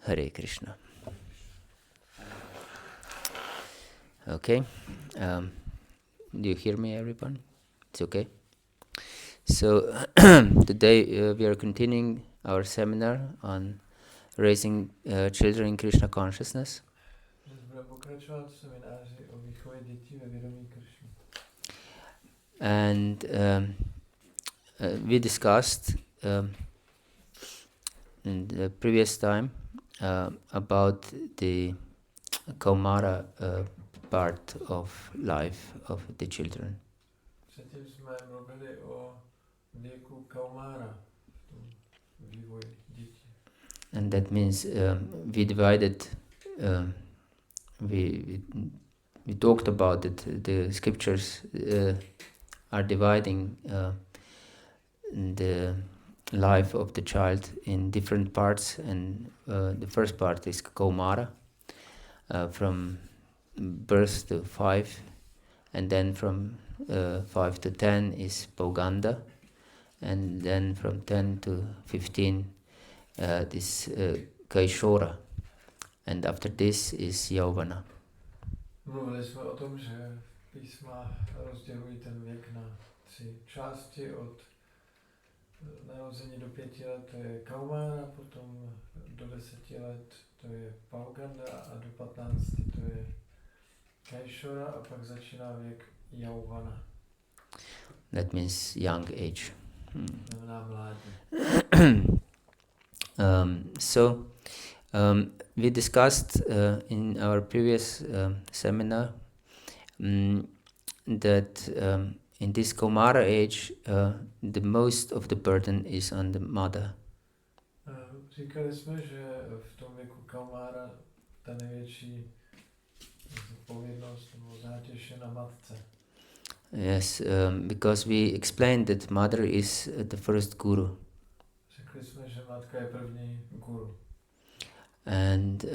Hare Krishna. Okay. Do you hear me, everyone? It's okay. So today we are continuing our seminar on raising children in Krishna consciousness. And we discussed in the previous time about the Kaumara part of life of the children. And that means we divided, we talked about it, the scriptures are dividing the life of the child in different parts, and the first part is Kaumara, from birth to 5, and then from 5 to 10 is Boganda, and then from 10 to 15 this Kaishora, and after this is Yauvana. Mluvili jsme o tom, že písma rozdělují ten věk na 3 části. Od narození do 5 let to je Kaumara, potom do 10 let to je Pauganda a do 15 to je Kaishora a pak začíná věk Yauvana. That means young age. Znamená mládí. We discussed in our previous seminar that in this Kaumara age, the most of the burden is on the mother. Říkali jsme, že v tom věku Kaumara ta největší zodpovědnost nebo zátěž je na matce. Yes, because we explained that mother is the first guru. Řekli jsme, že matka je první guru. And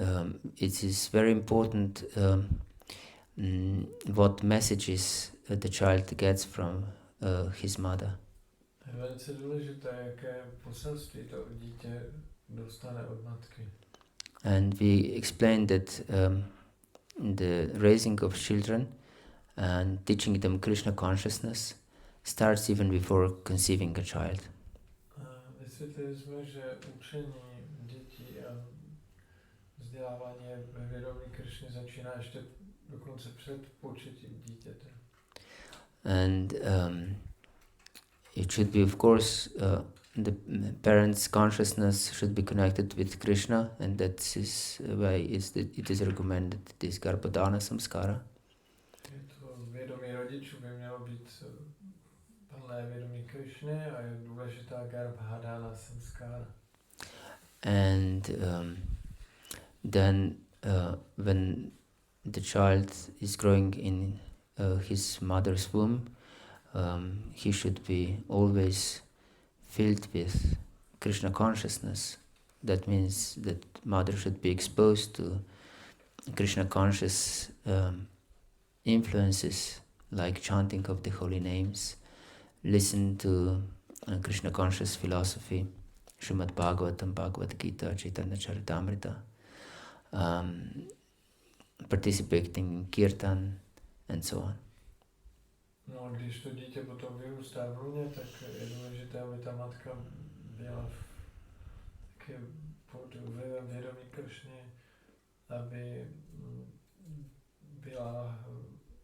it is very important what messages the child gets from his mother. Je velice důležité, jaké poselství to dítě dostane od matky. And we explained that the raising of children and teaching them Krishna consciousness starts even before conceiving a child. Vysvětlili jsme, že učení dětí a vzdělávání ve vědomí Krišny začíná ještě dokonce před početím dítěte. And it should be, of course, the parents' consciousness should be connected with Krishna, and that is why it is recommended this Garbhodana samskara. Vědomí rodičů by mělo být plné vědomí Krišny a je důležitá Garbhodana samskara. And then when the child is growing in his mother's womb, he should be always filled with Krishna consciousness. That means that mother should be exposed to Krishna conscious influences like chanting of the holy names, listen to Krishna conscious philosophy, Srimad Bhagavatam, Bhagavad-gita, Chaitanya Charitamrita, participating in kirtan, and so on. No, když to dítě potom vyrůstá v lůně, tak je důležité, aby ta matka byla taky pod vlivem vědomí Krišny, aby byla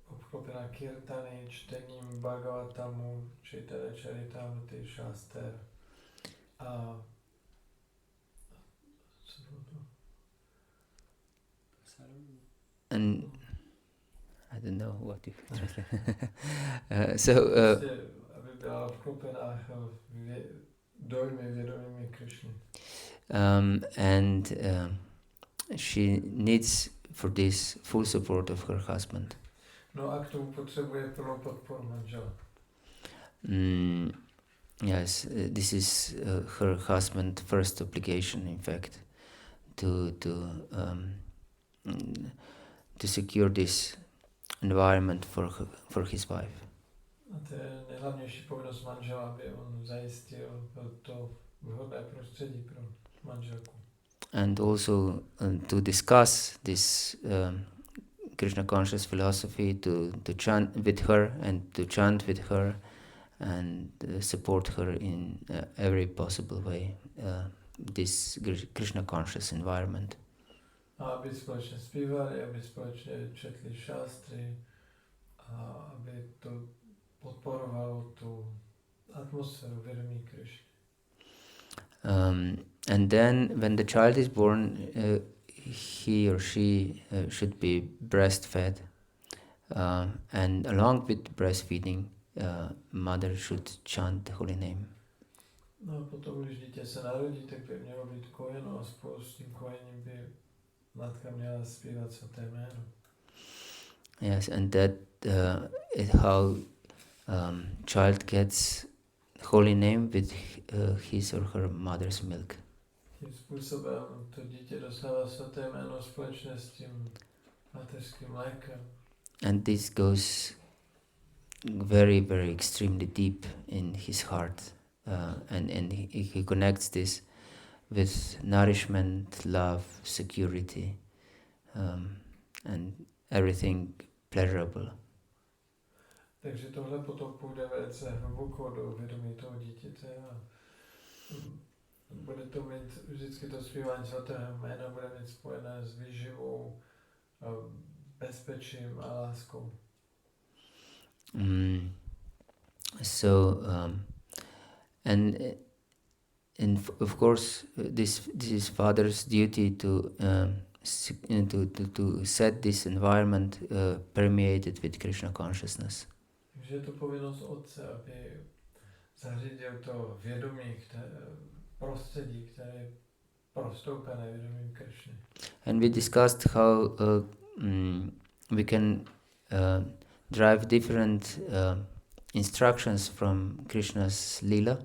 obklopena kirtany, čtením Bhagavatamu, Chaitanya Charitamrity, šáster. A co bylo to? And I don't know what you translate. Aby byla obklopena dojmy vědomými Krišny. And she needs for this full support of her husband. No a k tomu potřebuje plnou podporu manžela. Yes, this is her husband's first obligation, in fact, to secure this environment for his wife. A to je nejhlavnější povinnost manžela, aby on zajistil to vhodné prostředí pro manželku. and also to discuss this Krishna conscious philosophy, to chant with her and to chant with her and support her in every possible way, this Krishna conscious environment. A aby společně zpívali, aby společně četli šástry a aby to podporovalo tu atmosféru vědomí Krišny. And then when the child is born, he or she should be breastfed, and along with breastfeeding, mother should chant the holy name. No a potom, když dítě se narodí, tak by mělo být kojeno a spolu s tím kojením by matka měla zpívat svaté jméno. Yes, and that is how child gets holy name with his or her mother's milk. Tím způsobem to dítě dostává svaté jméno společně s tím mateřským mlékem. And this goes very, very extremely deep in his heart. And he connects this with nourishment, love, security, and everything pleasurable. Takže tohle potom půjde velice hluboko do vědomí toho dítěte a bude to mít, vždycky to zpívání svatého jména bude mít spojené s výživou, bezpečím a láskou. And of course, this is father's duty to set this environment permeated with Krishna consciousness. Takže je to povinnost otce, aby zařídil to vědomí, prostředí, které je prostoupené vědomím Krishny. And we discussed how we can drive different instructions from Krishna's lila,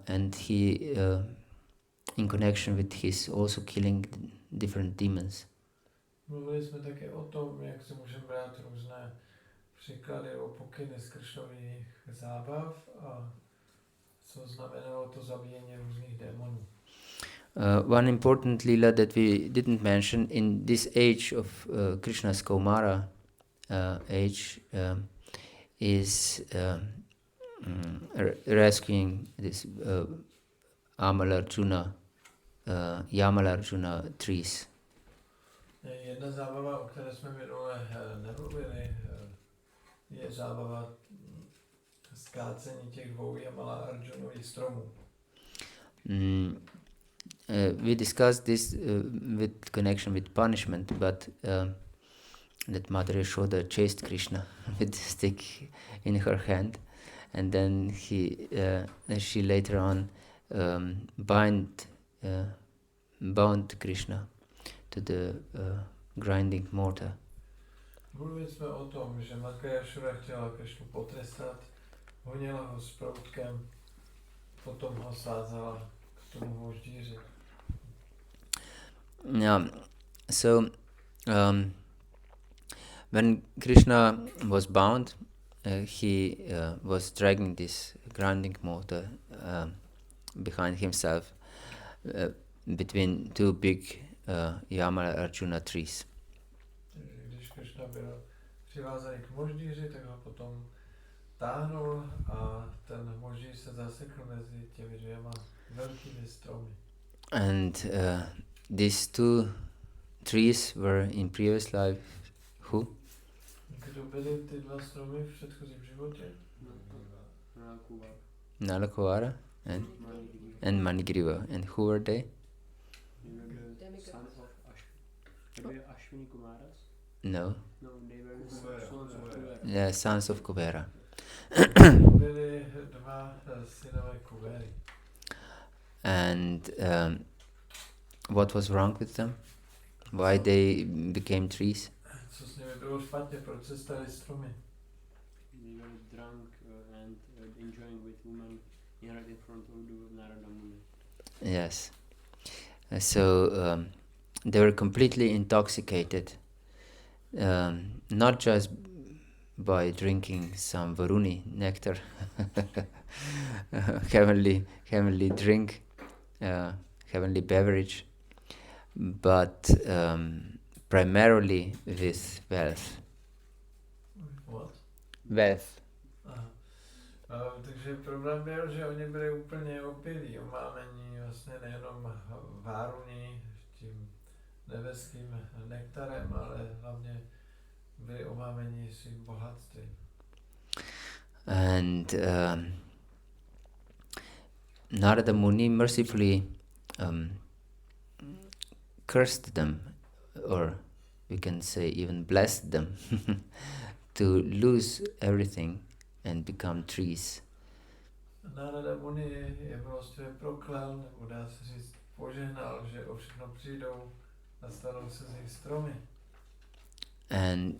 and he, in connection with his also killing different demons. Mluvili jsme také o tom, jak si můžeme brát různé příklady o pokyny z Kršnových zábav a co znamenalo to zabíjení různých démonů. One important lila that we didn't mention in this age of Krishna's Kaumara age is rescuing this Yamalarjuna trees. Jedna zábava, o které jsme minule nemluvili, je zábava skácení těch dvou Yamala-Arjunových stromů. We discussed this with connection with punishment, but that Mother Yashoda chased Krishna with the stick in her hand, and then she later on bound Krishna to the grinding mortar. Mluvili jsme o tom, že Matka Yashoda chtěla Krishnu potrestat, honila ho s proutkem, potom ho svázala k tomu voždíři. Yeah, so when Krishna was bound, he was dragging this grinding mortar behind himself between two big Yamala-Arjuna trees. Když Krishna byl přivázaný k moždíři, tak ho potom táhnul a ten moždíř se zasekl mezi těmi dvěma velkými stromy. And these two trees were in previous life who? Kdo byly ty dva stromy v předchozím životě? Nalakuvara and Manigriva. And who were they? No. Yeah, sons of Kubera. Byly dva synové Kubery. And what was wrong with them? Why they became trees? Co s nimi bylo špatně, proč se staly stromy? They were drunk and enjoying with women right in front of the Narada Muni. Yes. So they were completely intoxicated, not just by drinking some Varuni nectar, heavenly drink, heavenly beverage, but primarily with wealth. What? Wealth. Aha. Takže problém byl, že oni byli úplně opilí, omámení vlastně nejenom váruni, tím nebeským nektarem, ale hlavně byli omámení svým bohatstvím. And Narada Muni mercifully cursed them, or we can say even blessed them, to lose everything and become trees. Narada Muni je vlastně proklel, nebo dá se říct požehnal, že o všechno přijdou a stanou se z nich stromy. And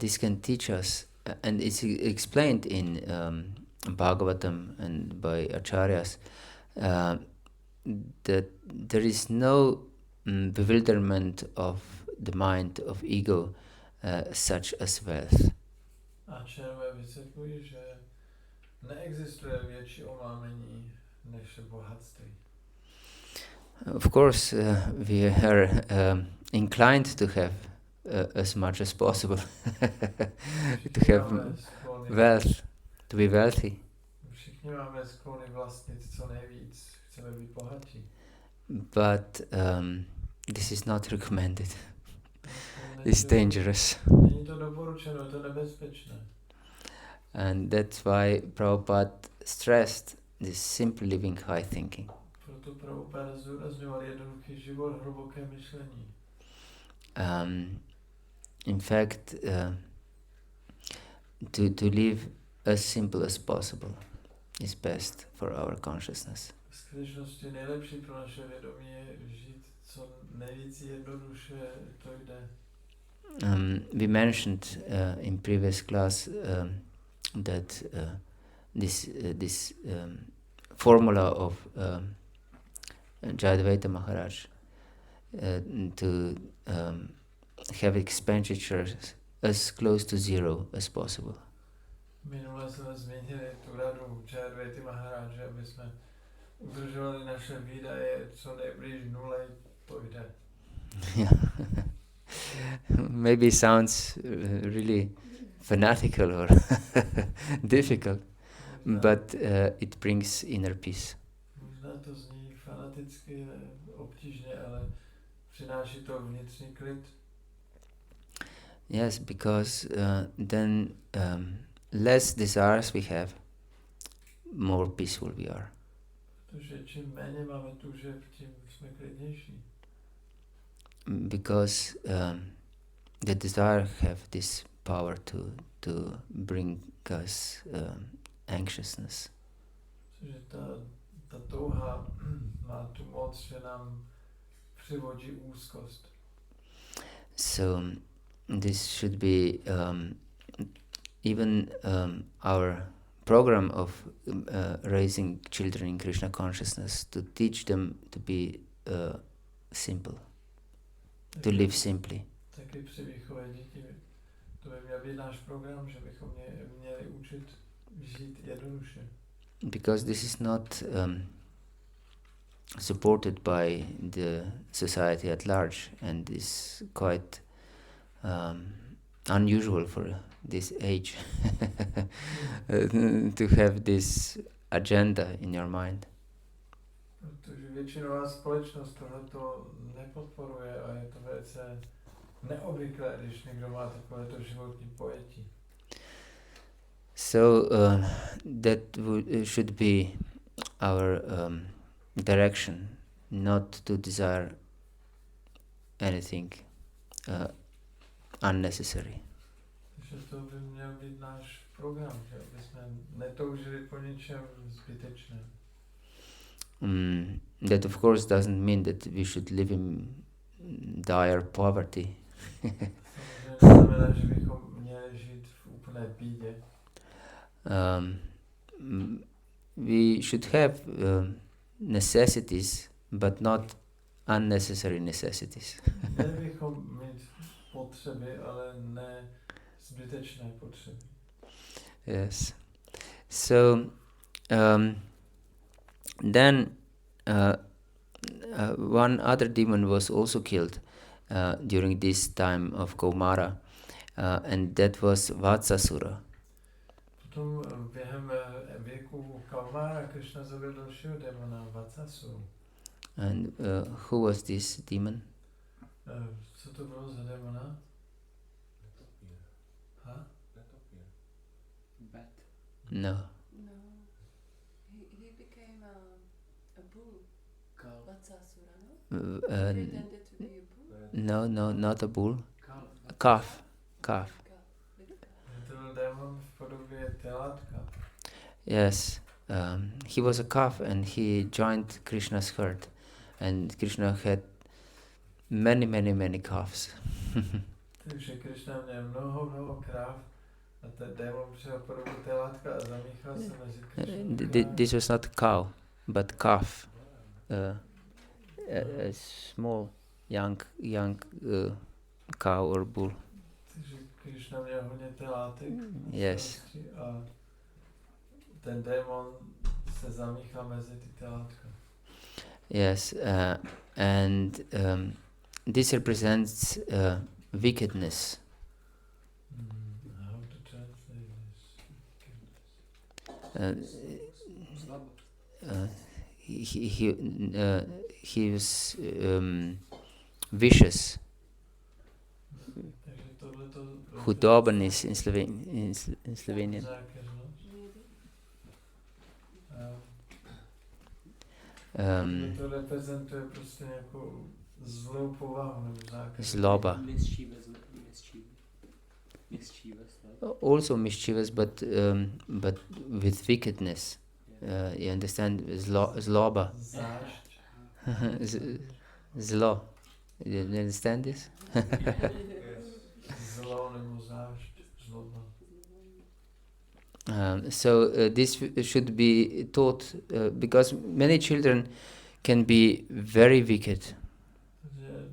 this can teach us, and it's explained in Bhagavatam and by acharyas, that there is no bewilderment of the mind of ego such as wealth. A červé vysvětlují, že neexistuje větší omámení než bohatství. Of course, we are inclined to have as much as possible, to have wealth, to be wealthy. Všichni máme sklony vlastnit co nejvíc, chceme být bohatí. But this is not recommended. It's dangerous. Není to doporučeno, je to nebezpečné. And that's why Prabhupada stressed this simple living, high thinking. Proto Prabhupada zdůrazňoval jednoduchý život, hluboké myšlení. In fact, to live as simple as possible is best for our consciousness. V skutečnosti nejlepší pro naše vědomí je žít co nejvíc jednoduše, to jde. We mentioned in previous class that this formula of Jayadvaita Maharaj to have expenditures as close to zero as possible. Minule jsme zmínili tu radu Jayadvaity Maharáže, aby jsme udržovali naše výdaje co nejblíž nule, to jde. Maybe sounds really fanatical or difficult, but it brings inner peace. Možná to zní fanaticky obtížně, ale přináší to vnitřní klid. Yes, because then less desires we have, more peaceful we are. Protože čím méně máme tužeb, tím jsme klidnější. Because the desire have this power to bring us anxiousness. Protože ta touha má tu moc, že nám přivodí úzkost. So this should be even our program of raising children in Krishna consciousness, to teach them to be simple, to live simply. Taky při výchově dětí to by měl být náš program, že bychom měli učit žít jednoduše. Because this is not supported by the society at large, and is quite unusual for this age to have this agenda in your mind. Protože většinová společnost tohleto nepodporuje a je to velice neobvyklé, když někdo má takovéto životní pojetí. So that should be our direction, not to desire anything unnecessary. Takže to by měl být náš program, že aby jsme netoužili po něčem zbytečném. That of course doesn't mean that we should live in dire poverty. Samozřejmě znamená, že bychom měli žít v úplné bídě. We should have necessities, but not unnecessary necessities. Měli bychom mít potřeby, ale ne zbytečné potřeby. Yes. So then one other demon was also killed during this time of Kaumara, and that was Vatsasura. Potom během věku Kaumara Krishna zabil dalšího demona Vatsasuru. And who was this demon? Co to bylo za demona? Ha? Bat. No. No. He became a bull. Cow. Vatsasura, no? Uh, Pretended to be a bull. no, not a bull. Cow. A calf. Calf. To byl demon v podobě telátka. Yes. He was a calf and he joined Krishna's herd. And Krishna had many calves. Takže Krishna měl mnoho kráv a ten démon přijal podobu telátka a zamíchal se mezi Krishnou. This was not a cow, but calf. A small, young cow or bull. Takže Krishna měl hodně telátek. Yes. A ten démon se zamíchal mezi ty telátka. Yes, and this represents wickedness. How to translate this? He was vicious. Takže tohleto... Chudoben is in Slovenian. To reprezentuje prostě nějakou zlou povahu nebo zákaz. Zloba. Mischievous. Also mischievous, but with wickedness. You understand? Zloba. Zášť. Zlo. You understand this? Zlo nebo zášť. Zloba. So this should be taught because many children can be very wicked. Takže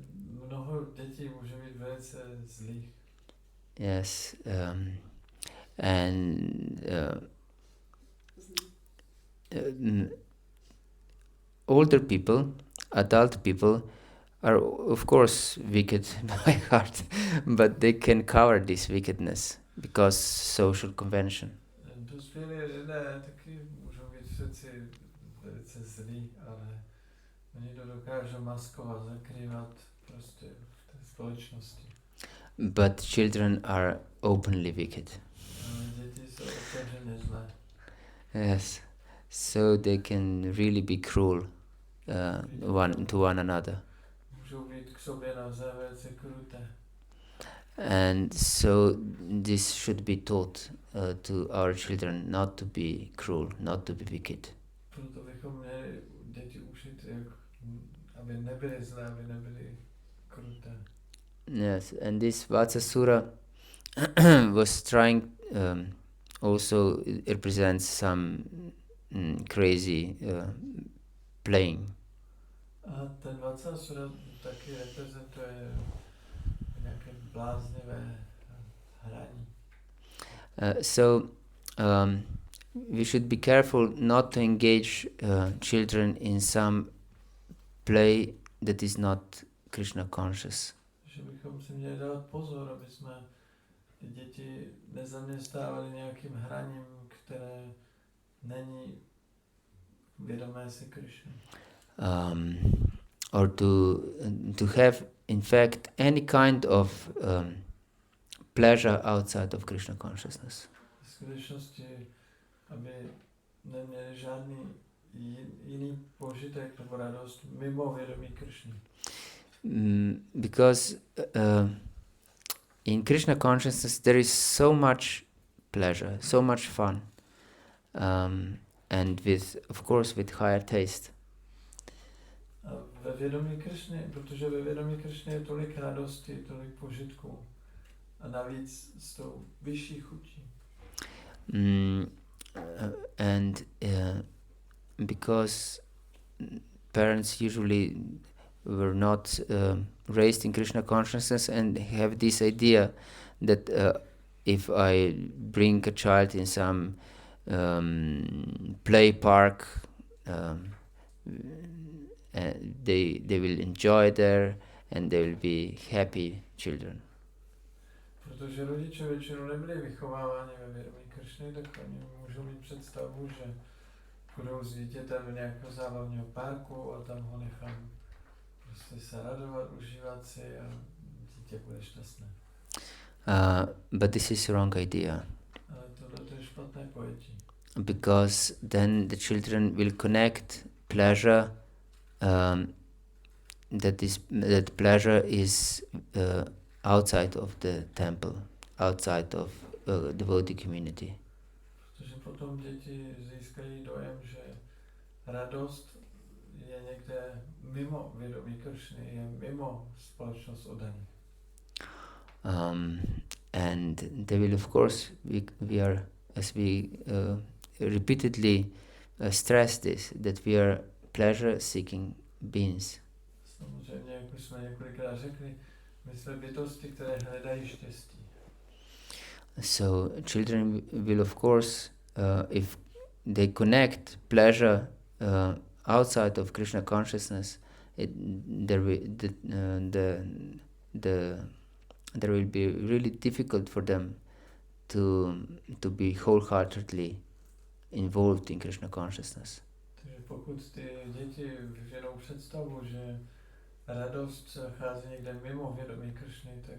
mnoho dětí může být velice zlých. Yes, and older people, adult people, are of course wicked by heart, but they can cover this wickedness because social convention. Dospělí lidé taky můžou být v srdci velice zlí, ale oni to dokážou maskovat, zakrývat prostě v té společnosti. But children are openly wicked. Ale děti jsou otevřeně zlé. Yes, so they can really be cruel to one another. Můžou být k sobě navzájem velice kruté. And so this should be taught to our children not to be cruel, not to be wicked. Proto bychom měli děti učit, aby nebyly zlé, aby nebyly kruté. Yes, and this Vatsasura was trying also, it represents some crazy playing. A ten Vatsasura taky reprezentuje nějaké bláznivé hraní. So we should be careful not to engage children in some play that is not Krishna conscious. Že bychom si měli dát pozor, aby jsme ty děti nezaměstnávali nějakým hraním, které není vědomé si Krishna. Or to have in fact any kind of pleasure outside of Krishna consciousness. V skutečnosti, aby neměli žádný jiný požitek nebo radost mimo vědomí Krishny. Because in Krishna consciousness there is so much pleasure, so much fun, and of course with higher taste. A ve vědomí Krishny, protože ve vědomí Krishny je tolik radosti, tolik požitků a navíc s tou vyšší chutí. And because parents usually were not raised in Krishna consciousness and have this idea that if I bring a child in some they will enjoy there, and they will be happy children. Protože rodiče většinou nebyli vychováváni ve vědomí Kršny, tak oni můžou mít představu, že budou s dítětem do nějakého zábavního parku a tam ho nechám prostě se radovat, užívat si a dítě bude šťastné. But this is wrong idea. Ale tohle je špatné pojetí. Because then the children will connect pleasure, that pleasure is outside of the temple, outside of devotee community. Protože potom děti získají dojem, že radost je někde mimo vědomí Kršny, je mimo společnost oddaných. And they will, of course, we are, as we repeatedly stress this, that we are pleasure-seeking beings. Samozřejmě, jak už jsme několikrát řekli, my jsme bytosti, které hledají štěstí. So children will, of course, if they connect pleasure outside of Krishna consciousness, there will be really difficult for them to be wholeheartedly involved in Krishna consciousness. Takže pokud ty děti vyvinou představu, že radost se nachází někde mimo vědomí Kršny, tak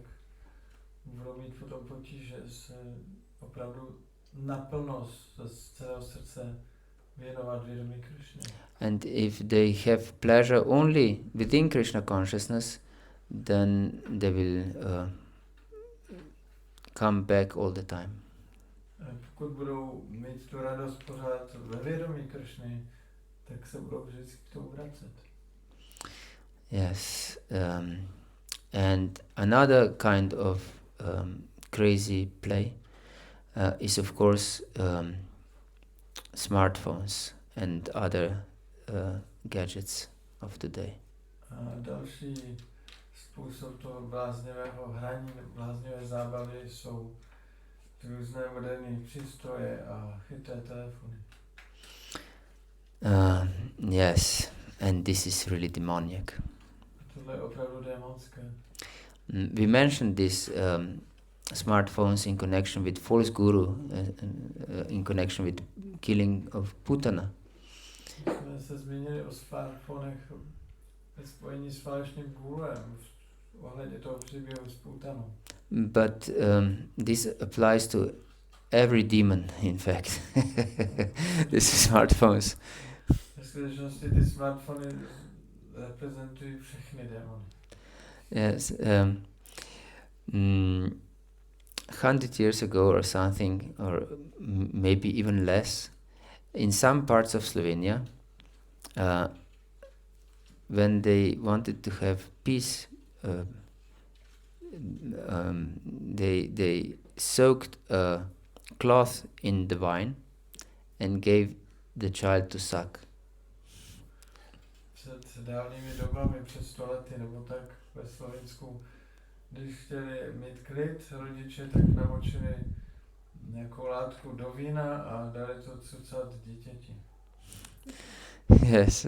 budou mít potom potíže se opravdu naplno z celého srdce věnovat vědomí Kršny. And if they have pleasure only within Krishna consciousness, then they will come back all the time. Pokud budou mít tu radost pořád ve vědomí Kršny, tak se budou vždycky k tomu vracet. Yes, and another kind of crazy play is, of course, smartphones and other gadgets of today. A další způsob toho bláznivého hraní, bláznivé zábavy jsou různé moderní přístroje a chytré telefony. Yes, and this is really demoniac. Tohle je opravdu démonské. We mentioned these smartphones in connection with false guru, in connection with killing of Putana. Jsme se zmínili o smartfonech ve spojení s falešním gurem ohledně toho příběhu s Putanou. But this applies to every demon, in fact. These smartphones. V skutečnosti ty smartfony reprezentují všechny démony. Yes. 100 years ago or something, or maybe even less, in some parts of Slovenia, when they wanted to have peace, they soaked a cloth in the wine and gave the child to suck. Před dávnými dobami, před 100 lety nebo tak ve Slovensku, když chtěli mít klid, rodiče tak namočili nějakou látku do vína a dali to cucat dítěti. Yes.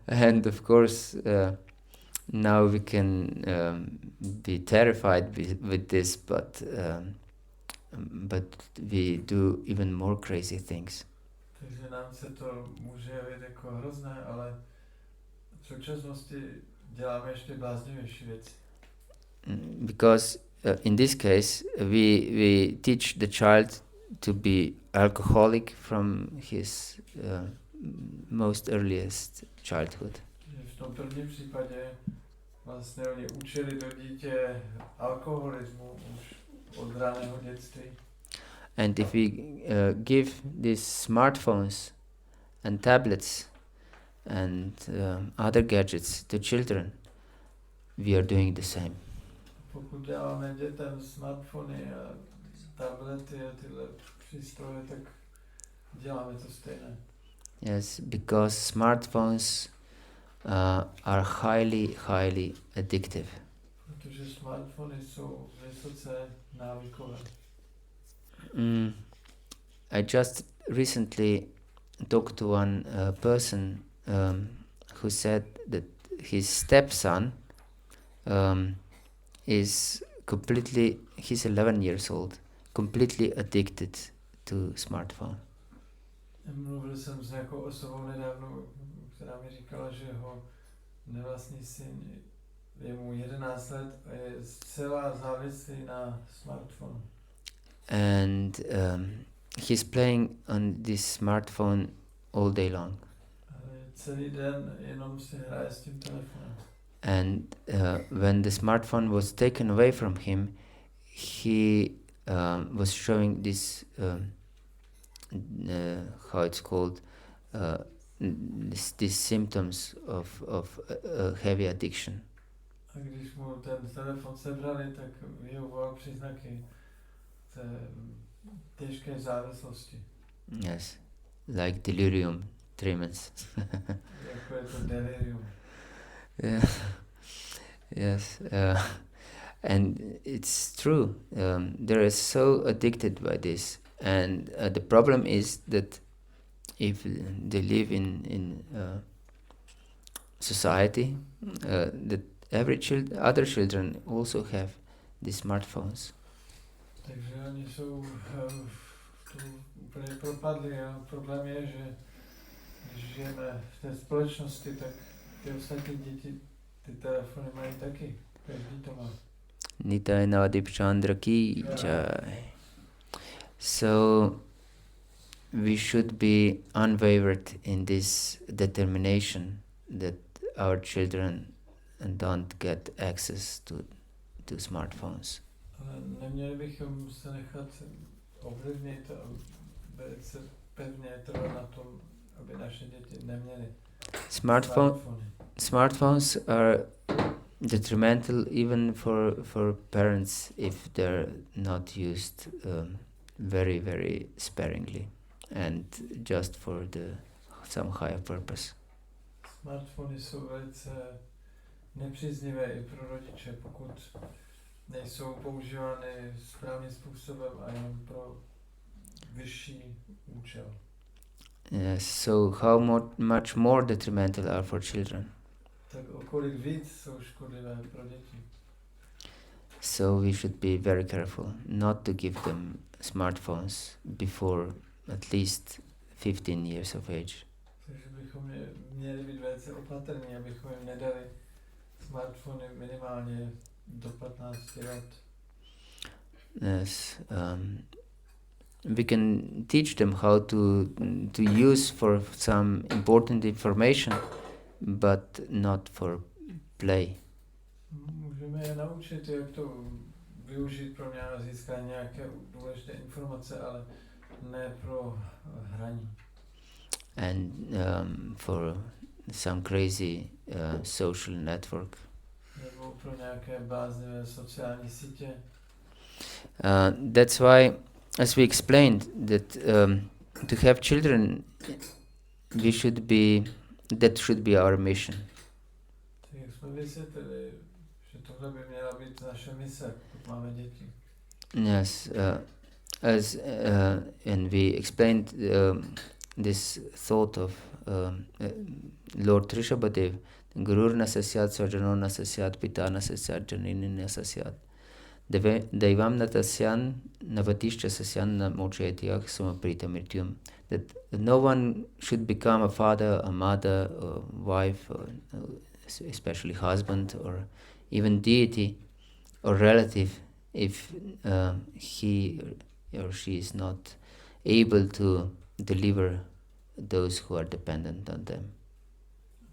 And of course, now we can be terrified with this, but we do even more crazy things. Takže nám se to může jevit jako hrozné, ale v současnosti děláme ještě bláznivější věci. Because in this case, we teach the child to be alcoholic from his most earliest childhood. V tom prvním případě vlastně oni učili do dítě alkoholismu už od raného dětství. And if we give these smartphones and tablets and other gadgets to children, we are doing the same. Pokud dáváme dětem smartfony a tablety a tyhle přístroje, tak děláme to stejné. Yes, because smartphones are highly addictive. Protože smartfony jsou vysoce návykové. I just recently talked to one person who said that his stepson is completely, he's 11 years old, completely addicted to smartphone. Mluvil jsem s nějakou osobou nedávno, která mi říkala, že jeho nevlastní syn je mu 11 let a je zcela závislý na smartphonu. And he's playing on this smartphone all day long. Celý den jenom si hraje s tím telefonem. And when the smartphone was taken away from him, he was showing this, how it's called, these symptoms of heavy addiction. A když mu ten telefon sebrali, tak vyjevoval příznaky té těžké závislosti. Yes, like delirium tremens. Jako je to delirium. Yeah. Yes, and it's true. They are so addicted by this, and the problem is that if they live in society, that other children also have these smartphones. Takže oni jsou tu úplně propadli a problém je, že když žijeme v té společnosti, tak ty ostatní děti ty telefony mají taky. Každý to má. Nitai Nadip Chandra ki jai. So we should be unwavered in this determination that our children don't get access to smartphones. Ale neměli bychom se nechat ovlivnit a velice pevně trvat na tom, aby naše děti neměly Smartphones are detrimental even for parents if they're not used very, very sparingly and just for some higher purpose. Smartfony jsou velice nepříznivé i pro rodiče, pokud nejsou používány správným způsobem a jenom pro vyšší účel. Yes, so how much more detrimental are for children? Tak o kolik víc jsou škodlivé pro děti. So we should be very careful not to give them smartphones before at least 15 years of age. Takže bychom měli být velice opatrní, abychom jim nedali smartfony minimálně do 15 let. Yes, we can teach them how to use for some important information, but not for play. Můžeme je naučit, jak to využít pro získání nějaké důležité informace, ale ne pro hraní. And for some crazy social network. Nebo pro nějaké bláznivé sociální sítě. That's why, as we explained, that to have children, that should be our mission. Tak jak jsme vysvětlili, že tohle by měla být naše mise, pokud máme děti. Yes, and we explained this thought of Lord Trishabadev, Gurur nasasyat, Sarjano nasasyat, Pita nasasyat, Janini nasasyat. Daivam natasyan, Navatishcha sasyan, Namochayatiyah, Samaprita mrityum. That no one should become a father, a mother, a wife, or especially husband, or even deity, or relative, if he or she is not able to deliver those who are dependent on them.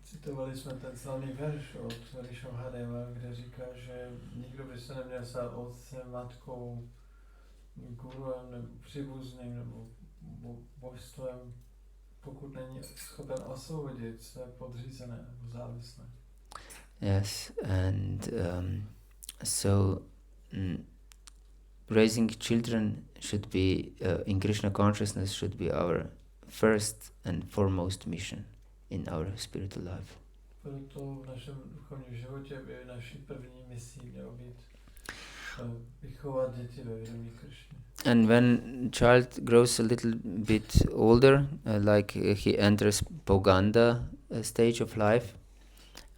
Citovali jsme ten slavný verš od Rishabhadeva, kde říká, že nikdo by se neměl stát otcem, matkou, guruem, nebo příbuzným, nebo božstvem, pokud není schopen osvobodit své podřízené nebo závislé. Yes, and so raising children should be, in Krishna consciousness, should be our first and foremost mission in our spiritual life. Proto v našem duchovním životě by naší první misí mělo být vychovat děti ve vědomí Krišny. And when child grows a little bit older, he enters Poganda stage of life,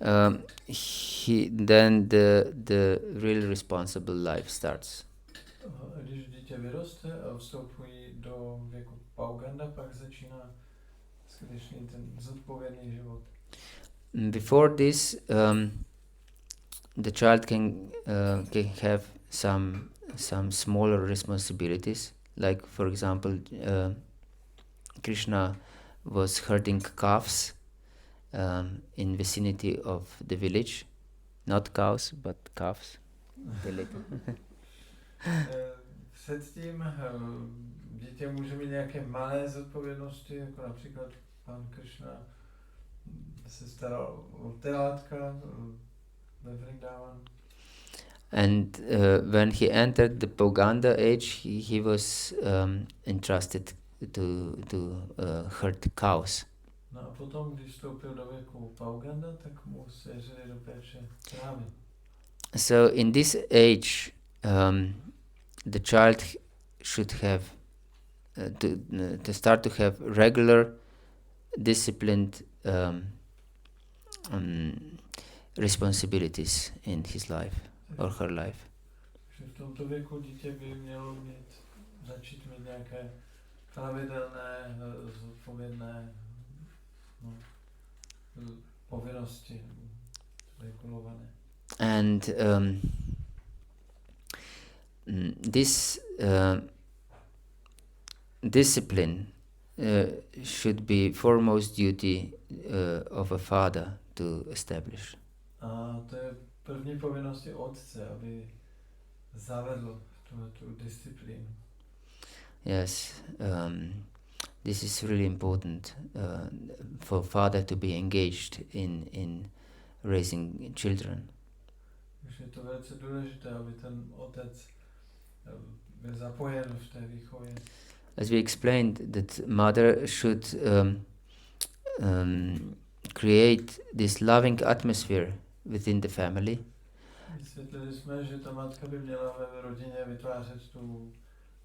then the real responsible life starts. Když dítě vyroste a vstoupí do věku Pauganda, pak začíná skutečný ten zodpovědný život. Before this, the child can have some smaller responsibilities, like for example, Krishna was herding calves in vicinity of the village, not cows but calves. Předtím dítě může mít nějaké malé zodpovědnosti, jako například pan Krishna se staral o telátka ve Vrindavan. And when he entered the Poganda age, he was entrusted to herd cows. No a potom, když vstoupil do věku Pauganda, tak mu svěřili do péče krávy. So in this age, the child should have to start to have regular, disciplined responsibilities in his life or her life. Takže v tomto věku dítě by mělo začít mít nějaké pravidelné, zodpovědné povinnosti regulované. And this discipline should be foremost duty of a father to establish. A to je první povinnosti otce, aby zavedl tu disciplínu. Yes, this is really important for father to be engaged in raising children. Takže je to velice důležité, aby ten otec byl zapojen v té výchově. As we explained, that mother should create this loving atmosphere within the family. Vysvětlili jsme, že ta matka by měla ve rodině vytvářet tu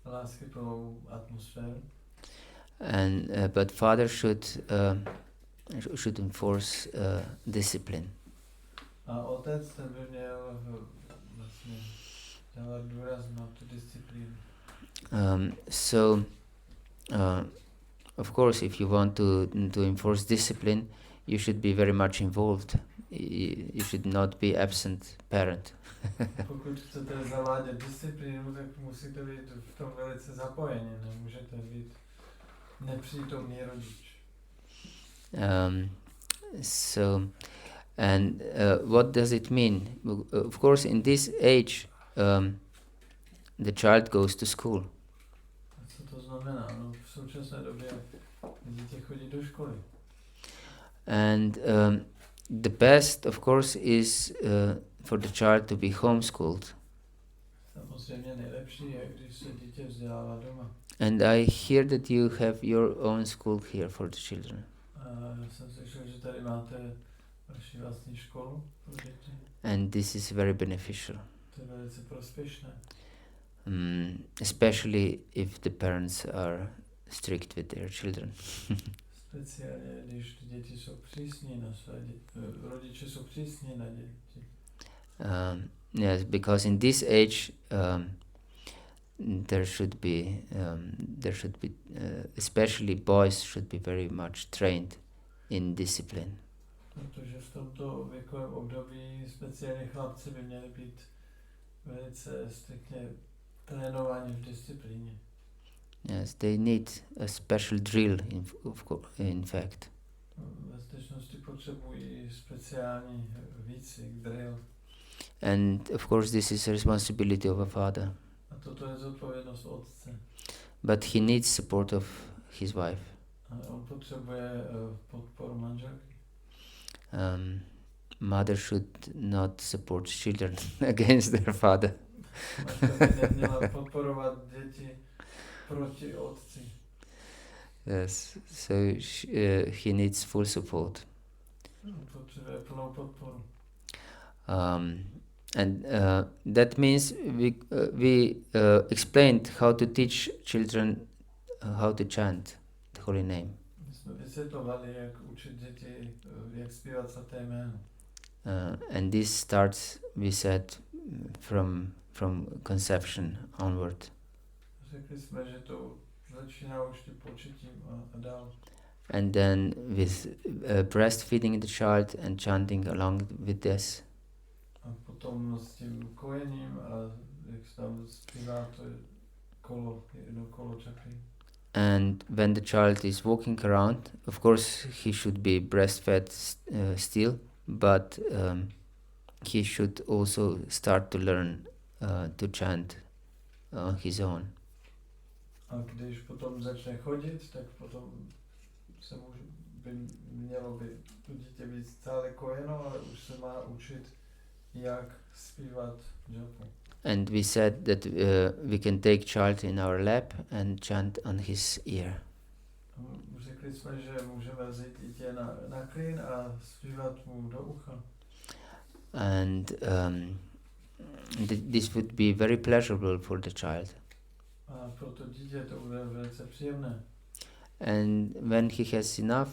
láskyplnou atmosféru. And but father should enforce discipline. A otec ten by měl vlastně dávat důraz na tu disciplínu. So of course, if you want to enforce discipline, you should be very much involved. You should not be absent parent. Pokud chcete zavádět disciplínu, tak musíte být v tom velice zapojeni, nemůžete být nepřítomný rodič. And what does it mean? Of course, in this age, the child goes to school. A co to znamená? No, v současné době dítě chodí do školy. And the best, of course, is for the child to be homeschooled. Samozřejmě nejlepší je, když se dítě vzdělává doma. And I hear that you have your own school here for the children. A já jsem slyšel, že tady máte vaši vlastní školu pro děti. And this is very beneficial. To je velice prospěšné. Especially if the parents are strict with their children. Speciálně, když děti jsou přísní na své děti, rodiče jsou přísní na děti. Yes, because in this age there should be especially boys should be very much trained in discipline. Protože v tomto věkovém období speciálně chlapci by měli být velice striktně trénováni v disciplíně. Yes, they need a special drill in fact. Ve skutečnosti potřebují speciální výcvik, drill. And of course this is a responsibility of a father. A toto je zodpovědnost otce. But he needs support of his wife. A on potřebuje podporu manželky. Mother should not support children against their father. Matka by neměla podporovat děti proti otci. Yes, so he needs full support. Potřebuje plnou podporu. And that means we explained how to teach children how to chant the holy name. My jsme vysvětlovali, jak učit děti, jak zpívat svaté jméno. And this starts, we said, from conception onward. Řekli jsme, že to začíná už tím početím a dál. And then with breastfeeding the child and chanting along with this. A potom s tím kojením a jak se tam zpívá to kolo, jedno kolo čakry. And when the child is walking around, of course he should be breastfed still, but he should also start to learn to chant on his own. A když potom začne chodit, tak potom mělo by to dítě být stále kojeno, ale už se má učit, jak zpívat japu. And we said that we can take child in our lap and chant on his ear. Řekli jsme, že můžeme vzít dítě na klín a zpívat mu do ucha. And this would be very pleasurable for the child. A pro to dítě to bude velice příjemné. And when he has enough,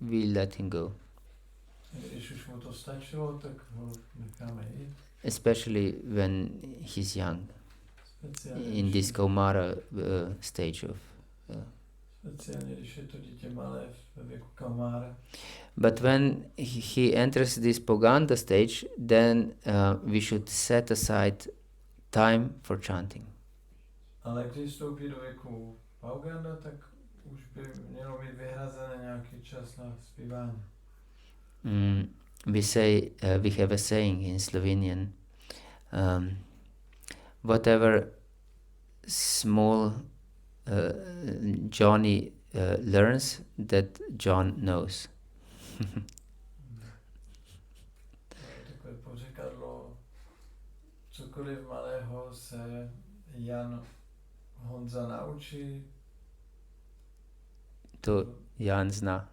we'll let him go. Když už mu to stačilo, tak ho necháme jít. Especially when he's young, in this Kaumara stage of. Speciálně, když je to dítě malé ve věku Kaumara. But when he enters this Poganda stage, then we should set aside time for chanting. Ale když vstoupí do věku Pauganda, tak už by mělo být vyhrazené nějaký čas na zpívání. We say, we have a saying in Slovenian, whatever small Johnny learns, that John knows. Takové pořekadlo, cokoliv malého se Jan Honza naučí, To Jan zná.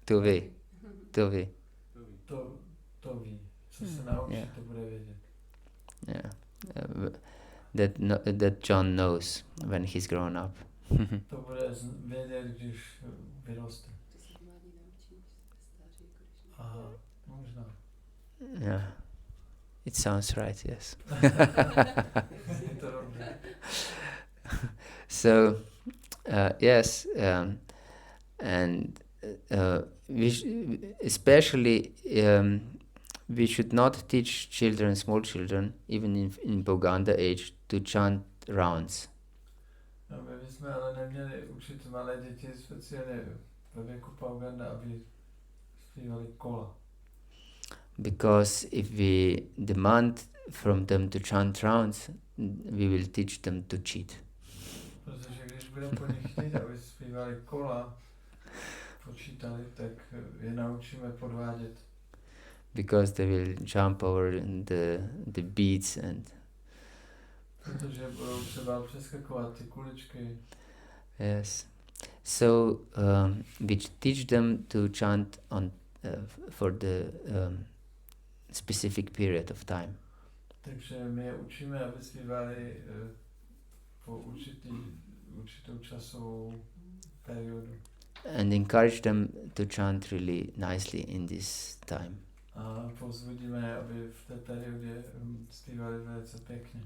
To ví. To ví. Co se naučí, Yeah. to bude vědět. Yeah. That John knows when he's grown up. To bude vědět, když vyroste. To se mladí naučí, když jsme staří, jako když Aha, možná. Yeah. It sounds right, yes. Je to dobré. So, yes, and especially we should not teach children, small children, even in Boganda age, to chant rounds. No, my bychom ale neměli učit malé děti, speciálně ve věku Pauganda, aby zpívali kola. Because if we demand from them to chant rounds, we will teach them to cheat. Protože když budeme po nich chtít, aby zpívali kola, počítali, tak je naučíme podvádět. Because they will jump over the beats and Protože budou třeba přeskakovat ty kuličky. yes. So we teach them to chant on for the specific period of time. Takže my je učíme, aby zpívali po určitou časovou periodu. And encourage them to chant really nicely in this time. A povzbudíme, aby v té periodě zpívali velice pěkně.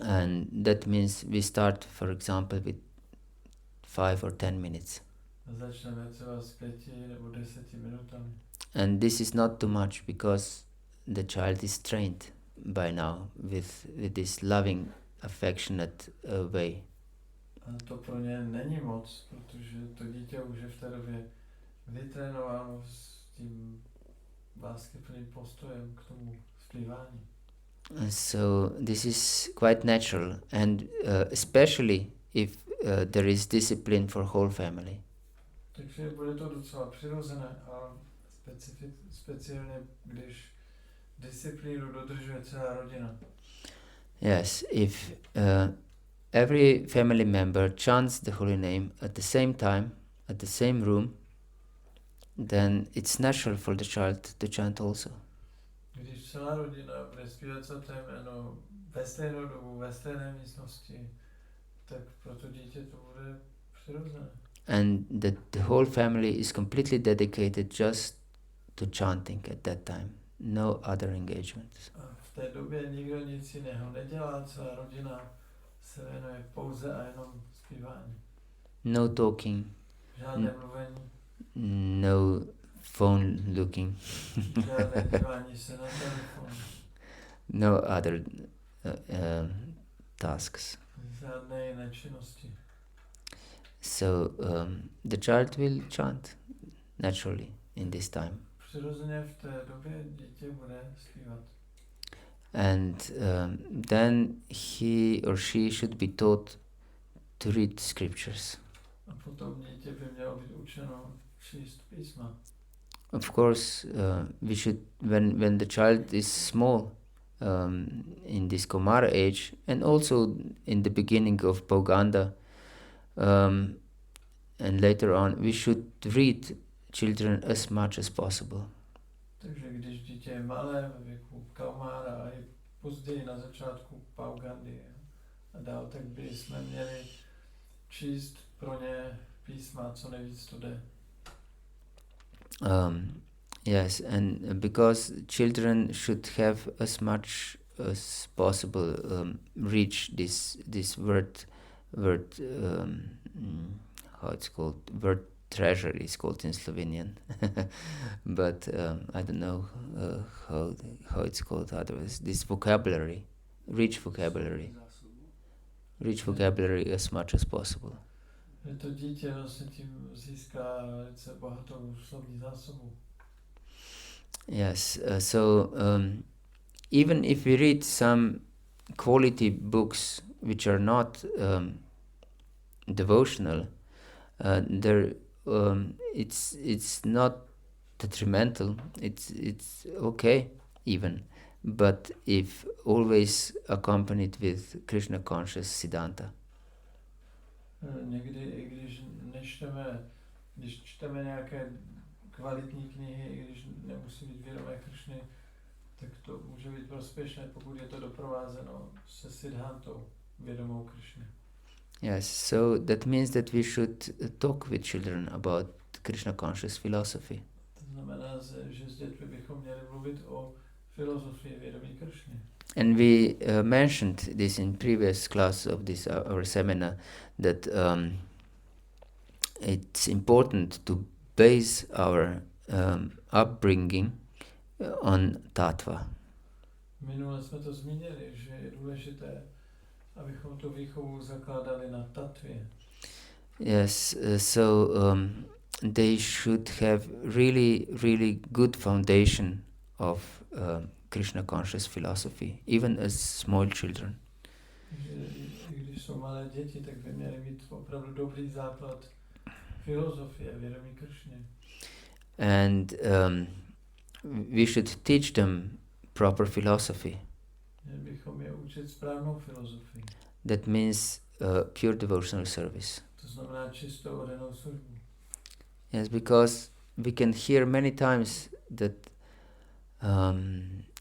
And that means we start, for example, with 5 or 10 minutes. A začneme třeba s 5 nebo 10 minutami. And this is not too much because the child is trained by now with this loving, affectionate way. A to pro ně není moc, protože to dítě už je v té době vytrénováno s tím láskyplným postojem k tomu zpívání. So this is quite natural, and especially if there is discipline for whole family. Takže bude to docela přirozené a speciálně, když disciplínu dodržuje celá rodina. Yes, if every family member chants the holy name at the same time, at the same room, then it's natural for the child to chant also. celá rodina bude zpívat svaté jméno ve stejnou dobu, ve stejné místnosti, tak pro to dítě to bude přirozené. And that the whole family is completely dedicated just to chanting at that time. No other engagements. A v té době nikdo nic jiného nedělá, celá rodina se věnuje pouze a jenom zpívání. No talking, Žádné mluvení, no phone looking, žádné dívání se na telefon, no other tasks. žádné jiné činnosti. So the child will chant naturally in this time. Přirozeně v té době dítě bude zpívat. And then he or she should be taught to read scriptures. A potom dítě by mělo být učeno číst písma. Of course, we should, when the child is small, in this Kumara age, and also in the beginning of Bhagavata, and later on, we should read children as much as possible. Takže když dítě je malé ve věku Kaumára a i později na začátku Paugandy a dál, tak by jsme měli číst pro ně písma, co nejvíc to jde. Yes, and because children should have as much as possible reach this word how it's called, word treasure is called in Slovenian, but I don't know how it's called otherwise. This vocabulary, rich vocabulary as much as possible. Že to dítě vlastně tím získá velice bohatou slovní zásobu. Yes, so even if we read some quality books which are not devotional, it's not detrimental. It's okay even, but if always accompanied with Krishna conscious Siddhanta. Někdy, i když čteme nějaké kvalitní knihy, i když nemusí být vědomé Kršny, tak to může být prospěšné, pokud je to doprovázeno se Siddhantou, vědomou Kršny. Yes, so that means that we should talk with children about Krishna conscious philosophy. To znamená, že s dětmi bychom měli mluvit o filozofii vědomí Kršny. And we mentioned this in previous class of this our seminar, that it's important to base our upbringing on tattva. Minule jsme to zmínili, že je důležité, abychom tu výchovu zakládali na tatvě. Yes, so they should have really good foundation of Krishna conscious philosophy, even as small children. Když jsou malé děti, tak by měly mít opravdu dobrý základ filozofie, vědomí Kršny. And we should teach them proper philosophy. Měli bychom je učit správnou filozofii. That means pure devotional service. To znamená čistou oddanou službu. Yes, because we can hear many times that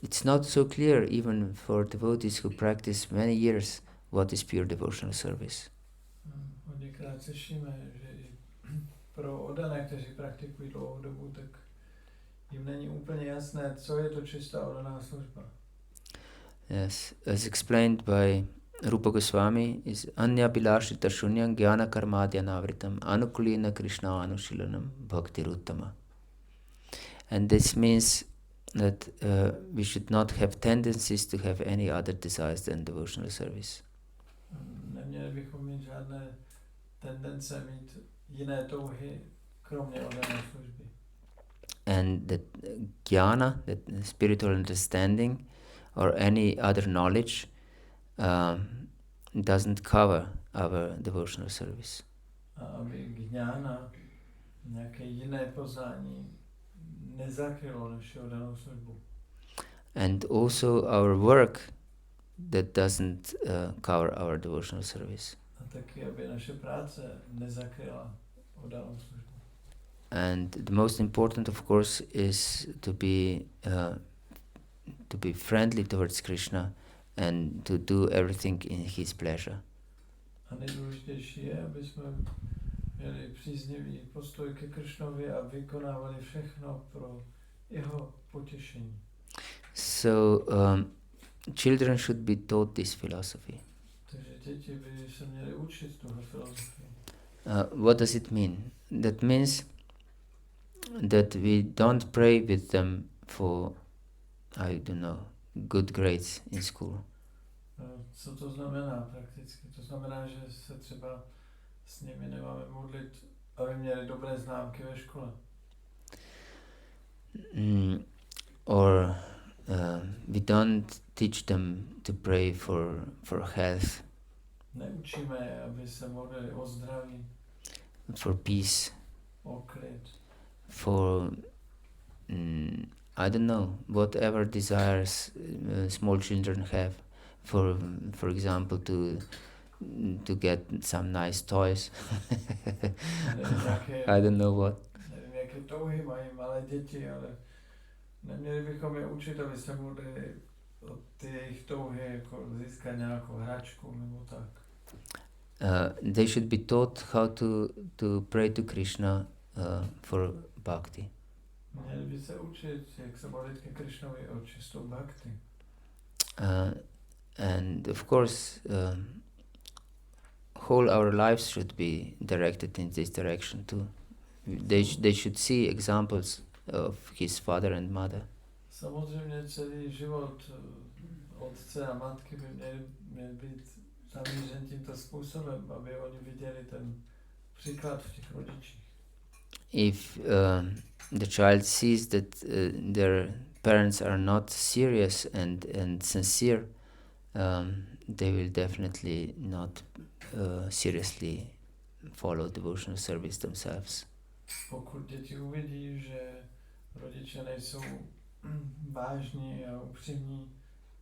it's not so clear even for devotees who practice many years what is pure devotional service. Hodněkrát slyšíme, že i pro oddané, kteří praktikují dlouhou dobu, tak jim není úplně jasné, co je to čistá oddaná služba. Yes, as explained by Rupa Goswami, is anya bilashita shunyam jnana karmadya navritam anukulina krishna anushilanam bhakti ruttama. And this means that we should not have tendencies to have any other desires than devotional service. Neměli bychom mít žádné tendence mít jiné touhy, kromě oddané služby. And that jnana, that spiritual understanding, or any other knowledge doesn't cover our devotional service. A aby gňána, nějaké jiné poznání, nezakrylo naši oddanou službu. And also our work that doesn't cover our devotional service. A taky, aby naše práce nezakryla oddanou službu. And the most important, of course, is to be to be friendly towards Krishna and to do everything in his pleasure. A nejdůležitější je, aby jsme měli příznivý postoj ke Kršnovi a vykonávali všechno pro jeho potěšení. So children should be taught this philosophy. Takže děti by se měly učit tuhle filozofii. What does it mean? That means that we don't pray with them for, I don't know, good grades in school. Co to znamená prakticky? To znamená, že se třeba s nimi nemáme modlit, aby měli dobré známky ve škole. Or we don't teach them to pray for health, Neučíme je, aby se modlili o zdraví, for peace, o klid, for I don't know, whatever desires small children have, for example to get some nice toys. I don't know what. Nevím, jaké touhy mají malé děti, ale neměli bychom je učit, aby se modlili o ty jejich touhy, jako získat nějakou hračku nebo tak. They should be taught how to pray to Krishna for bhakti. Měli by se učit, jak se modlit ke Kršnovi o čistou bhakti. And of course, whole our lives should be directed in this direction too. They should see examples of his father and mother. Samozřejmě celý život otce a matky by měl být zamířen tímto způsobem, aby oni viděli ten příklad v těch rodičích. If the child sees that their parents are not serious and sincere, they will definitely not seriously follow devotional service themselves. Pokud děti uvidí, že rodiče nejsou vážní a upřímní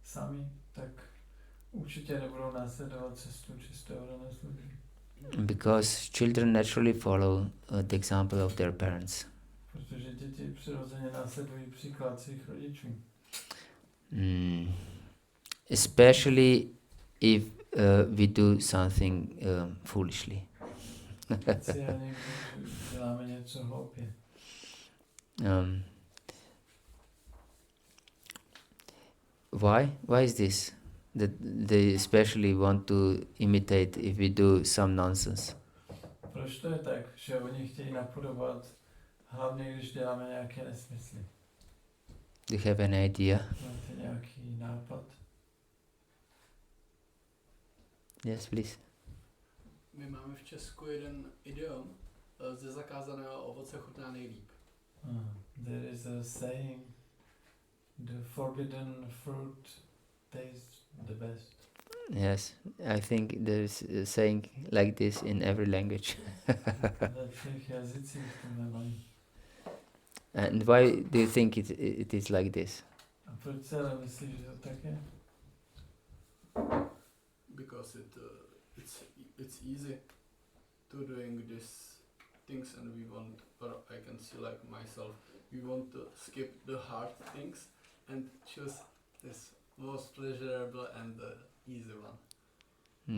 sami, tak určitě nebudou následovat cestu čistého dané služby. Because children naturally follow the example of their parents. Protože děti přirozeně následují příklad svých rodičů. Especially if we do something foolishly. Speciálně, když děláme něco hloupě. Why is this? That they especially want to imitate if we do some nonsense. Proč to je tak, že oni chtějí napodobovat, hlavně když děláme nějaké nesmysly? Do you have an idea? Máte nějaký nápad? Yes, please. My máme v Česku jeden idiom, ze zakázaného ovoce chutná nejlíp. There is a saying, the forbidden fruit tastes the best. Yes, I think there's a saying like this in every language. Ve všech jazycích to nemají. And why do you think it is like this? A proč se ale myslíš, že to tak je? Because it's easy to doing these things, and we want, or I can see like myself, we want to skip the hard things and choose this most pleasurable and the easy one.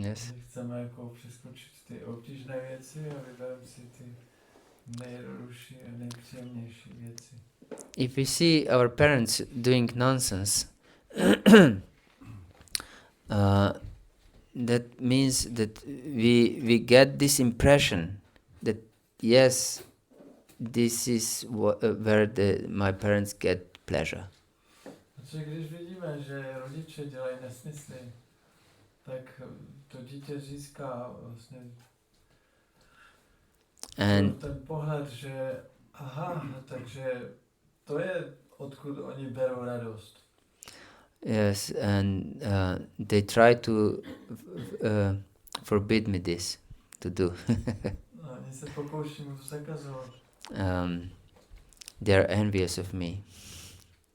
Yes. Chceme jako přeskočit ty obtížné věci a vybereme si ty nejjednodušší a nejpříjemnější věci. If we see our parents doing nonsense, that means that we get this impression that yes, this is where my parents get pleasure. Protože když vidíme, že rodiče dělají nesmysly, tak to dítě získá vlastně ten pohled, že aha, takže to je, odkud oni berou radost. Yes, and they try to forbid me this to do. Oni se pokouší mu to zakazovat. They are envious of me.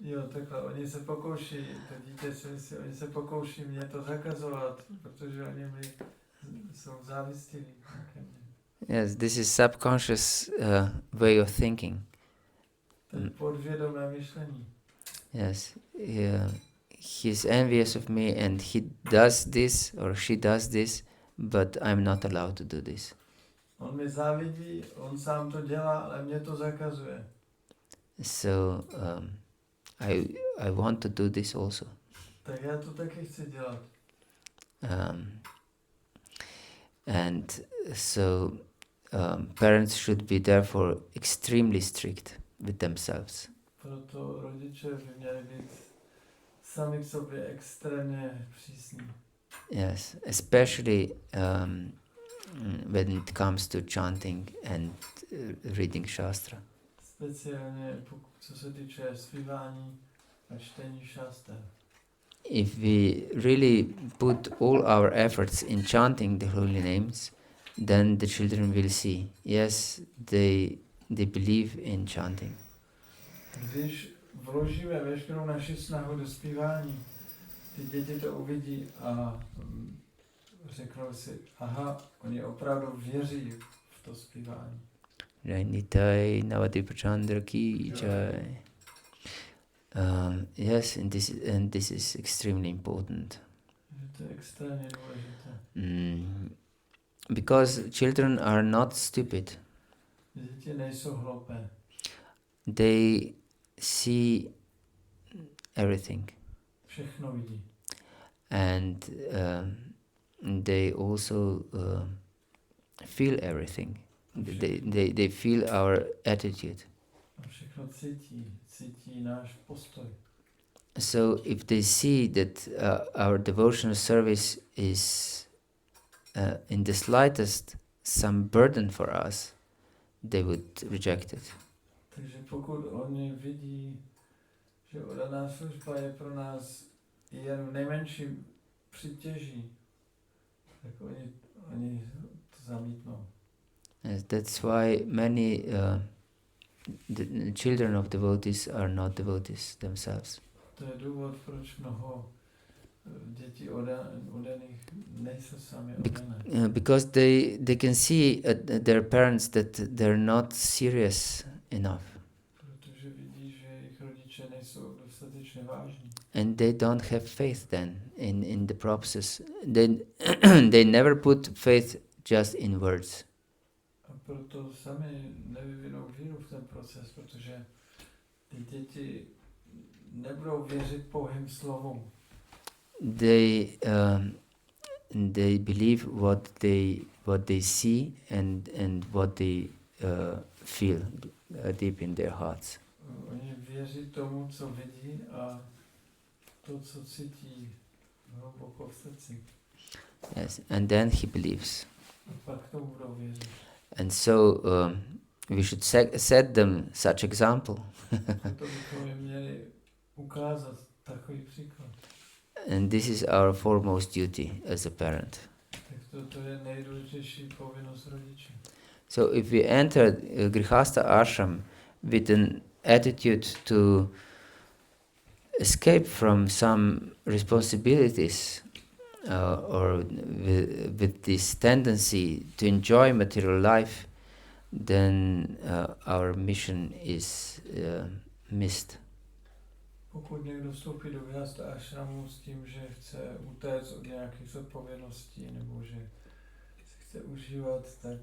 Jo, takhle, oni se pokouší, to dítě si myslí, oni se pokouší mě to zakazovat, protože oni mi jsou závistiví. Yes, this is subconscious way of thinking. To je podvědomé myšlení. Yes, he's envious of me and he does this or she does this, but I'm not allowed to do this. On mi závidí, on sám to dělá, ale mě to zakazuje. So I want to do this also. Tak já to taky chci dělat. And so parents should be therefore extremely strict with themselves. Proto rodiče by měli být sami k sobě extrémně přísní. Yes, especially when it comes to chanting and reading Shastra. Speciálně co se týče zpívání a čtení šaster. If we really put all our efforts in chanting the holy names, then the children will see, yes, they believe in chanting. Když vložíme veškerou naši snahu do zpívání, ty děti to uvidí a řeknou si, aha, oni opravdu věří v to zpívání. Nitai Navadip Chandra ki jai. Yes, and this is extremely important. To je extrémně důležité. Because children are not stupid. Děti nejsou hloupé. They see everything. Všechno vidí. And they also feel everything. They feel our attitude. Všechno cítí náš postoj. So if they see that our devotional service is in the slightest some burden for us, they would reject it. Takže pokud oni vidí, že oddaná služba je pro nás jen v nejmenším přitěží, tak oni to zamítnou. Yes, that's why many the children of devotees are not devotees themselves. To je důvod, proč mnoho dětí oddaných nejsou sami oddané. Because they can see their parents that they're not serious enough. Protože vidí, že jejich rodiče nejsou dostatečně vážní. And they don't have faith then in the process. They never put faith just in words. A proto sami nevyvinou víru v ten proces, protože ty děti nebudou věřit pouhým slovům. They believe what they see and what they feel deep in their hearts. Oni věří tomu, co vidí a to, co cítí hluboko v srdci. Yes, and then he believes. A pak tomu budou věřit. And so we should set them such example. Proto bychom jim měli ukázat takový příklad. And this is our foremost duty as a parent. Tak to je nejdůležitější povinnost rodiče. So if we enter Grihastha ashram with an attitude to escape from some responsibilities or with this tendency to enjoy material life, then our mission is missed. Pokud někdo vstoupí do Grihastha ashramu s tím, že chce utéct od nějakých zodpovědností nebo že se chce užívat, tak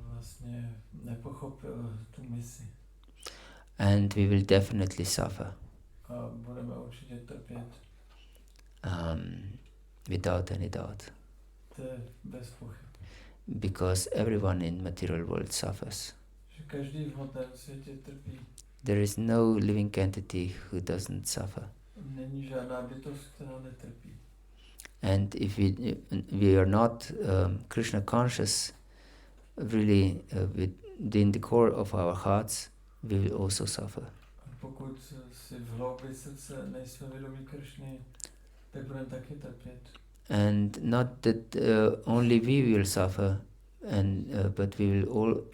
vlastně nepochopil tu misi. And we will definitely suffer. A budeme určitě trpět. Without any doubt. To je bez pochyb. Because everyone in material world suffers. Že každý v hmotném světě trpí. There is no living entity who doesn't suffer. Není žádná bytost, která netrpí. And if we are not Krishna conscious, really within the core of our hearts, we will also suffer. A pokud si v hloubi srdce nejsme vědomí Kršny, tak budeme taky trpět. And not that only we will suffer, but we will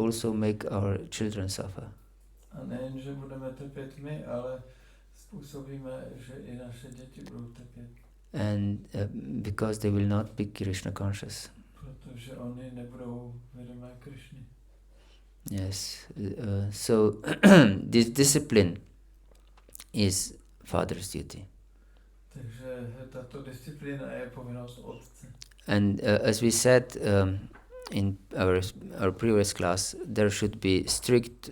also make our children suffer. A nejen, že budeme trpět my, ale způsobíme, že i naše děti budou trpět. And because they will not be Krishna conscious. Protože oni nebudou vědomé Kršny. Yes. So this discipline is father's duty. Takže tato disciplína je povinnost otce. And as we said in our previous class, there should be strict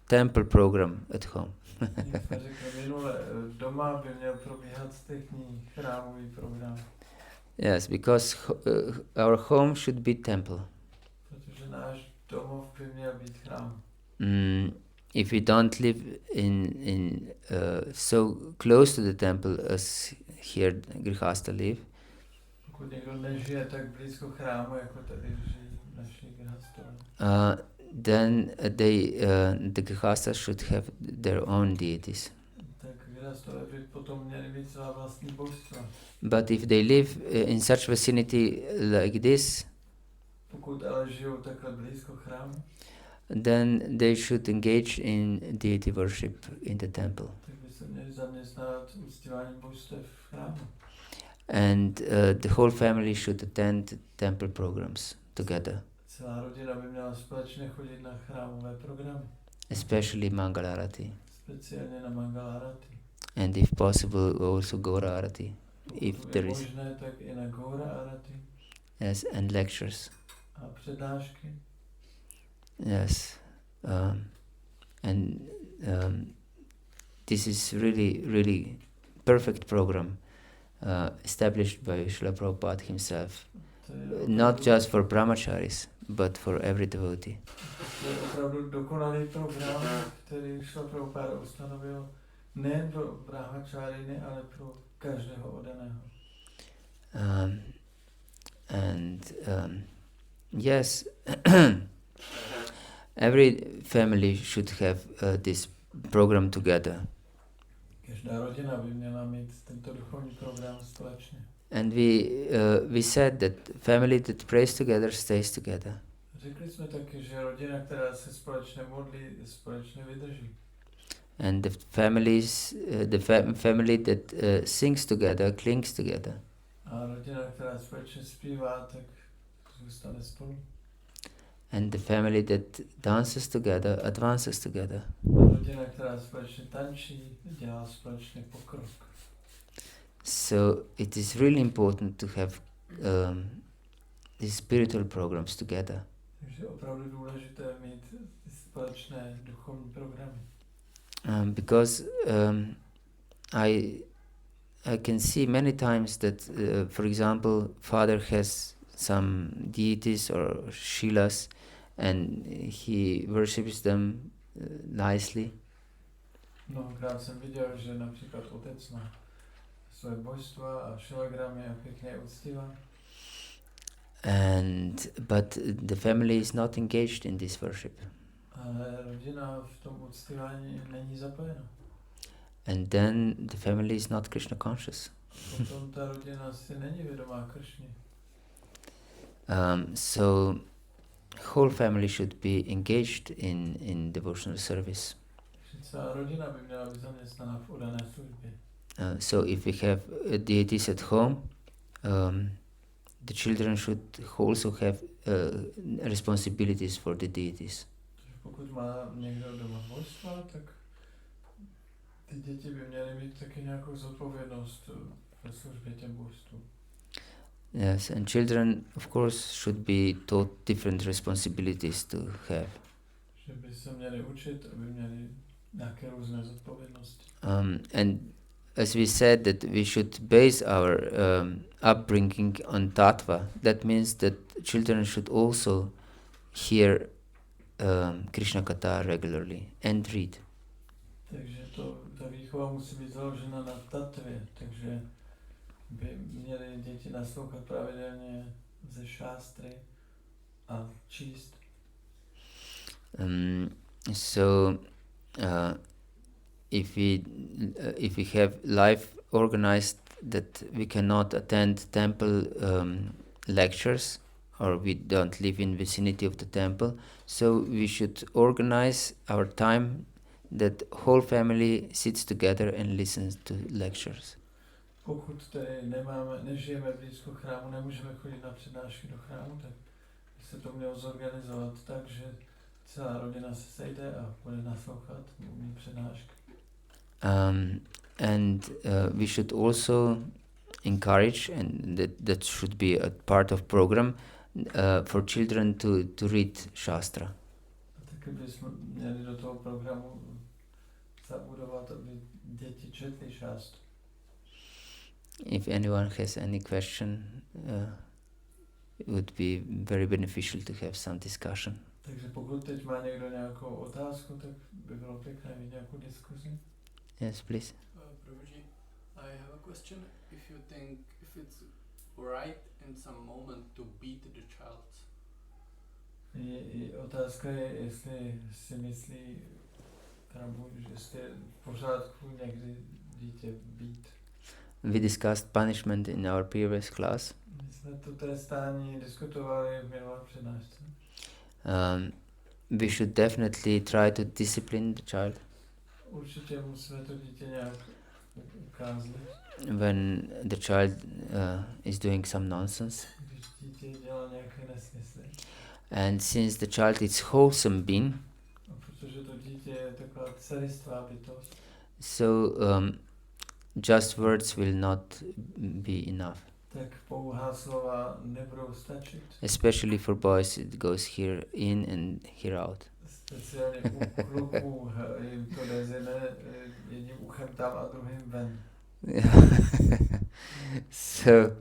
temple program at home. Jak jsme řekli minule, doma by měl probíhat striktní chrámový program. Yes, because our home should be temple. Protože náš domov by měl být chrám. If we don't live in so close to the temple as here Grihastha live, Pokud někdo nežije tak blízko chrámu, jako tady žijí naši grihastové, then the Grihasthas should have their own deities. tak grihastové by potom měli mít svá vlastní božstva. But if they live in such vicinity like this, Pokud ale žijou takhle blízko chrámu, then they should engage in deity worship in the temple. tak by se měli zaměstnávat uctíváním božstev v chrámu. And the whole family should attend temple programs together, Celá rodina by měla společně chodit na chrámové programy, especially Mangala Arati, speciálně na Mangala Arati. and if possible also Gora Arati, if Pokud there je is, možné, tak i na Gora Arati yes, and lectures, a přednášky. yes, and this is really perfect program established by Srila Prabhupada himself, not just for brahmacharis, but for every devotee. To je opravdu dokonalý program, který Srila Prabhupada ustanovil nejen pro brahmačáriny, ale pro každého oddaného. Yes, every family should have this program together. Každá rodina by měla mít tento duchovní program společně. And we said that family that prays together stays together. Řekli jsme taky, že rodina, která se společně modlí, společně vydrží. And the family that sings together clings together. A rodina, která společně zpívá, tak zůstane spolu. And the family that dances together advances together. A rodina, která společně tančí, dělá společně pokrok. So it is really important to have these spiritual programs together. Takže je opravdu důležité mít společné duchovní programy. Because I can see many times that, for example, Father has some deities or shilas, and he worships them nicely. Mnohokrát jsem viděl, že například otec má své božstva a šilagramy a pěkně uctívá. But the family is not engaged in this worship. Ale rodina v tom uctívání není zapojena. And then the family is not Krishna conscious. Potom ta rodina si není vědomá Kršny. So whole family should be engaged in devotional service. Celá rodina by měla být zaměstnaná v oddané službě. So if we have deities at home, the children should also have responsibilities for the deities. Pokud má někdo doma božstva, tak ty děti by měly mít taky nějakou zodpovědnost ve službě těm božstvům. Yes, and children, of course, should be taught different responsibilities to have. Že by se měli učit, aby měli nějaké různé zodpovědnosti. And as we said that we should base our upbringing on tattva, that means that children should also hear Krishna Katha regularly and read. Takže ta výchova musí být založena na tatvě, takže by měly děti naslouchat pravidelně ze šástry a číst. If we have life organized that we cannot attend temple lectures, or we don't live in vicinity of the temple, so we should organize our time that whole family sits together and listens to lectures. Pokud tedy nežijeme blízko chrámu, nemůžeme chodit na přednášky do chrámu, tak by se to mělo zorganizovat tak, že celá rodina se sejde a bude naslouchat mý přednášky. And we should also encourage, and that should be a part of program, for children to read Shastra. A taky bychom měli do toho programu zabudovat, aby děti četly šástru. If anyone has any question, it would be very beneficial to have some discussion. Takže pokud teď má někdo nějakou otázku, tak by bylo pěkné mít nějakou diskuzi. Yes, please. Prabhuji, I have a question. If you think if it's right in some moment to beat the child. Otázka je, jestli si myslí, jestli je v pořádku někdy dítě být. We discussed punishment in our previous class. My jsme to trestání diskutovali v minulé přednášce. We should definitely try to discipline the child Určitě musíme to dítě nějak ukázat. when the child is doing some nonsense. Když dítě dělá nějaké nesmysly. And since the child is wholesome being, A protože to dítě je taková celistvá bytost, so just words will not be enough. tak pouhá slova nebudou stačit. Especially for boys, it goes here in and here out. Speciálně u kluků jim to leze jedním uchem tam a druhým ven. So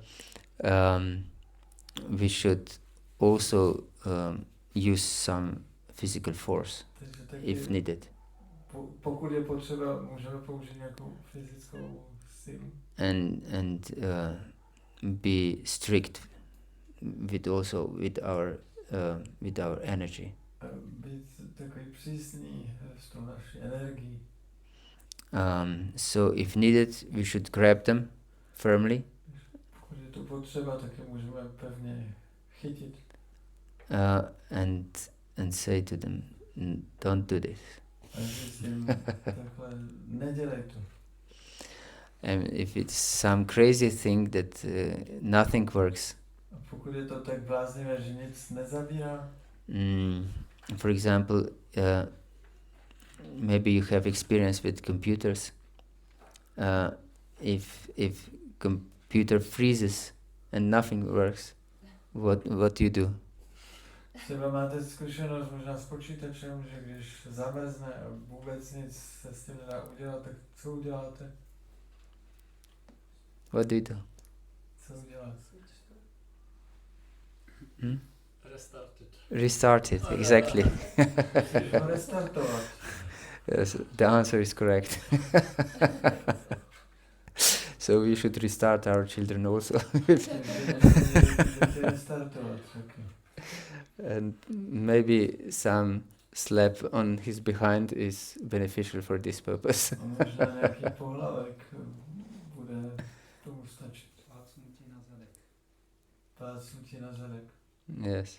we should also use some physical force if needed, Pokud je potřeba, můžeme použít nějakou fyzickou sílu. and be strict with our energy. Být takový přísný s tou naší energií. So if needed, we should grab them firmly Pokud je to potřeba, tak je můžeme pevně chytit. and say to them, don't do this. A říct jim takhle, nedělej to. And if it's some crazy thing that nothing works, A pokud je to tak bláznivé, že nic nezabírá, for example, maybe you have experience with computers. If computer freezes and nothing works, what you do? třeba máte zkušenost možná s počítačem, že když zamrzne a vůbec nic se s tím nedá udělat, tak co uděláte? What do you do? Co uděláte? Restart it, exactly. Restartovat. Yes, the answer is correct. So we should restart our children also. Restartovat, taky. And maybe some slap on his behind is beneficial for this purpose. A možná nějaký pohlavek bude tomu stačit. Plácnutí na zadek. Yes.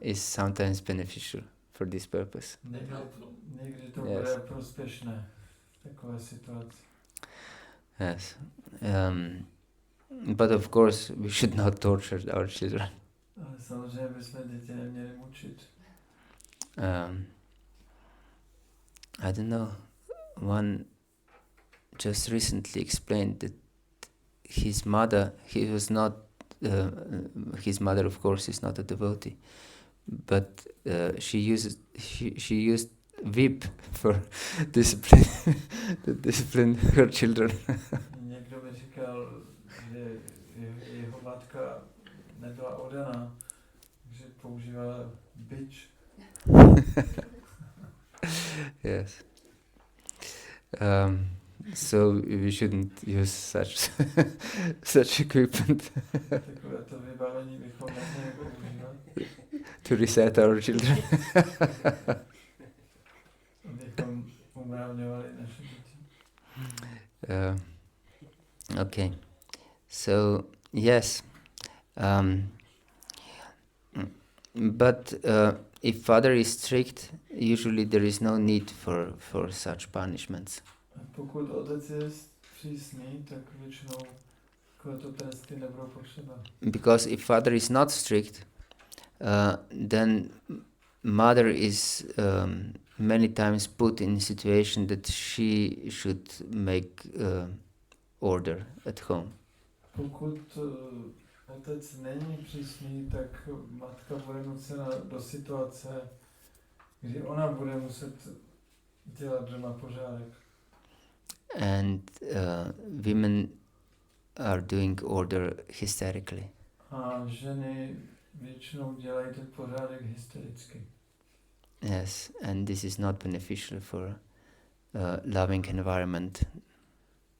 Is sometimes beneficial for this purpose. Někdy to Yes. bude prospěšné v takové situaci. Yes. But of course, we should not torture our children. Ale samozřejmě bychom děti neměli mučit. I don't know. One just recently explained that his mother, his mother of course is not a devotee, but she used whip for discipline her children. Někdo mi říkal, že jeho matka nebyla oddaná, že používala bič. Yes. So we shouldn't use such equipment Takové to vybavení bychom neměli používat. to reset our children. Abychom umravňovali naše děti. Okay. So yes. But if father is strict, usually there is no need for such punishments. Pokud otec je přísný, tak většinou takovéto tresty nebudou potřeba. Because if father is not strict, then mother is many times put in a situation that she should make order at home. Pokud otec není přísný, tak matka bude nucena do situace, kdy ona bude muset dělat doma pořádek. And women are doing order hysterically. A ženy většinou dělají ten pořádek hystericky. Yes, and this is not beneficial for loving environment.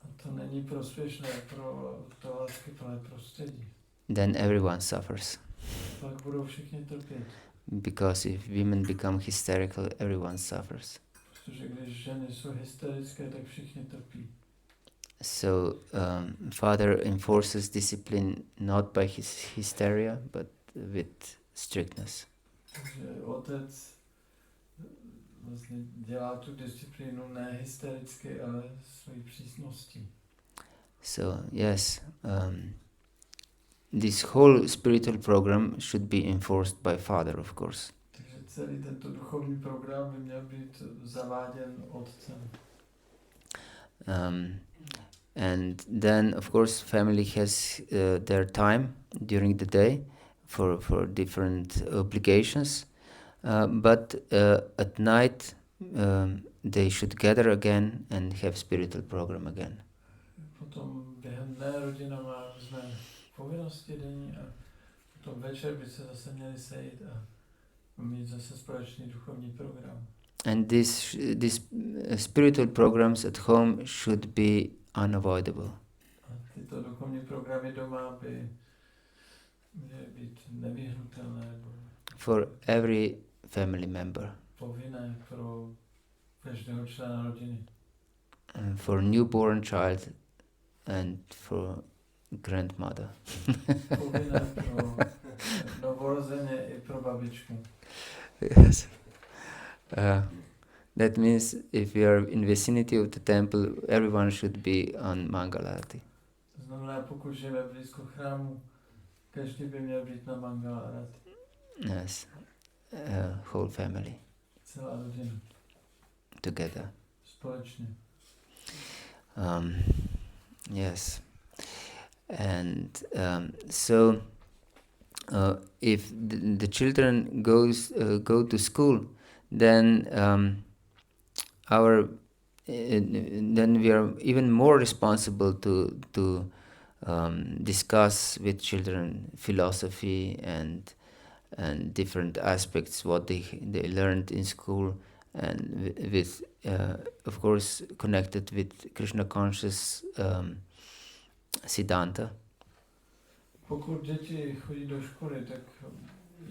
A to není prospěšné pro to láskyplné prostředí. Then everyone suffers. Pak budou všichni trpět. Because if women become hysterical, everyone suffers. Protože když ženy jsou hysterické, tak všichni trpí. So father enforces discipline not by his hysteria, but with strictness. Takže otec vlastně dělá tu disciplínu ne hystericky, ale svojí přísností. So yes, this whole spiritual program should be enforced by father, of course. Takže celý tento duchovní program by měl být zaváděn otcem. And then, of course, family has their time during the day for different obligations, but at night they should gather again and have spiritual program again. Potom během dne rodina má různé povinnosti denní a potom večer by se zase měli sejít a mít zase společný duchovní program. And this spiritual programs at home should be unavoidable. A tyto duchovní programy doma by měly být nevyhnutelné nebo For every family member. povinné pro každého člena rodiny. For newborn child and for grandmother. Povinné pro novorozeně i pro babičku. Yes. That means if you are in vicinity of the temple, everyone should be on Mangalarati. To znamená, pokud žijeme blízko chrámu, každý by měl být na Mangalarati. Yes. Whole family. Celá rodina. Together. Společně. Yes. And so if the children go to school, then then we are even more responsible to discuss with children philosophy and different aspects what they learned in school, and with of course connected with Krishna conscious Siddhanta. Pokud děti chodí do školy, tak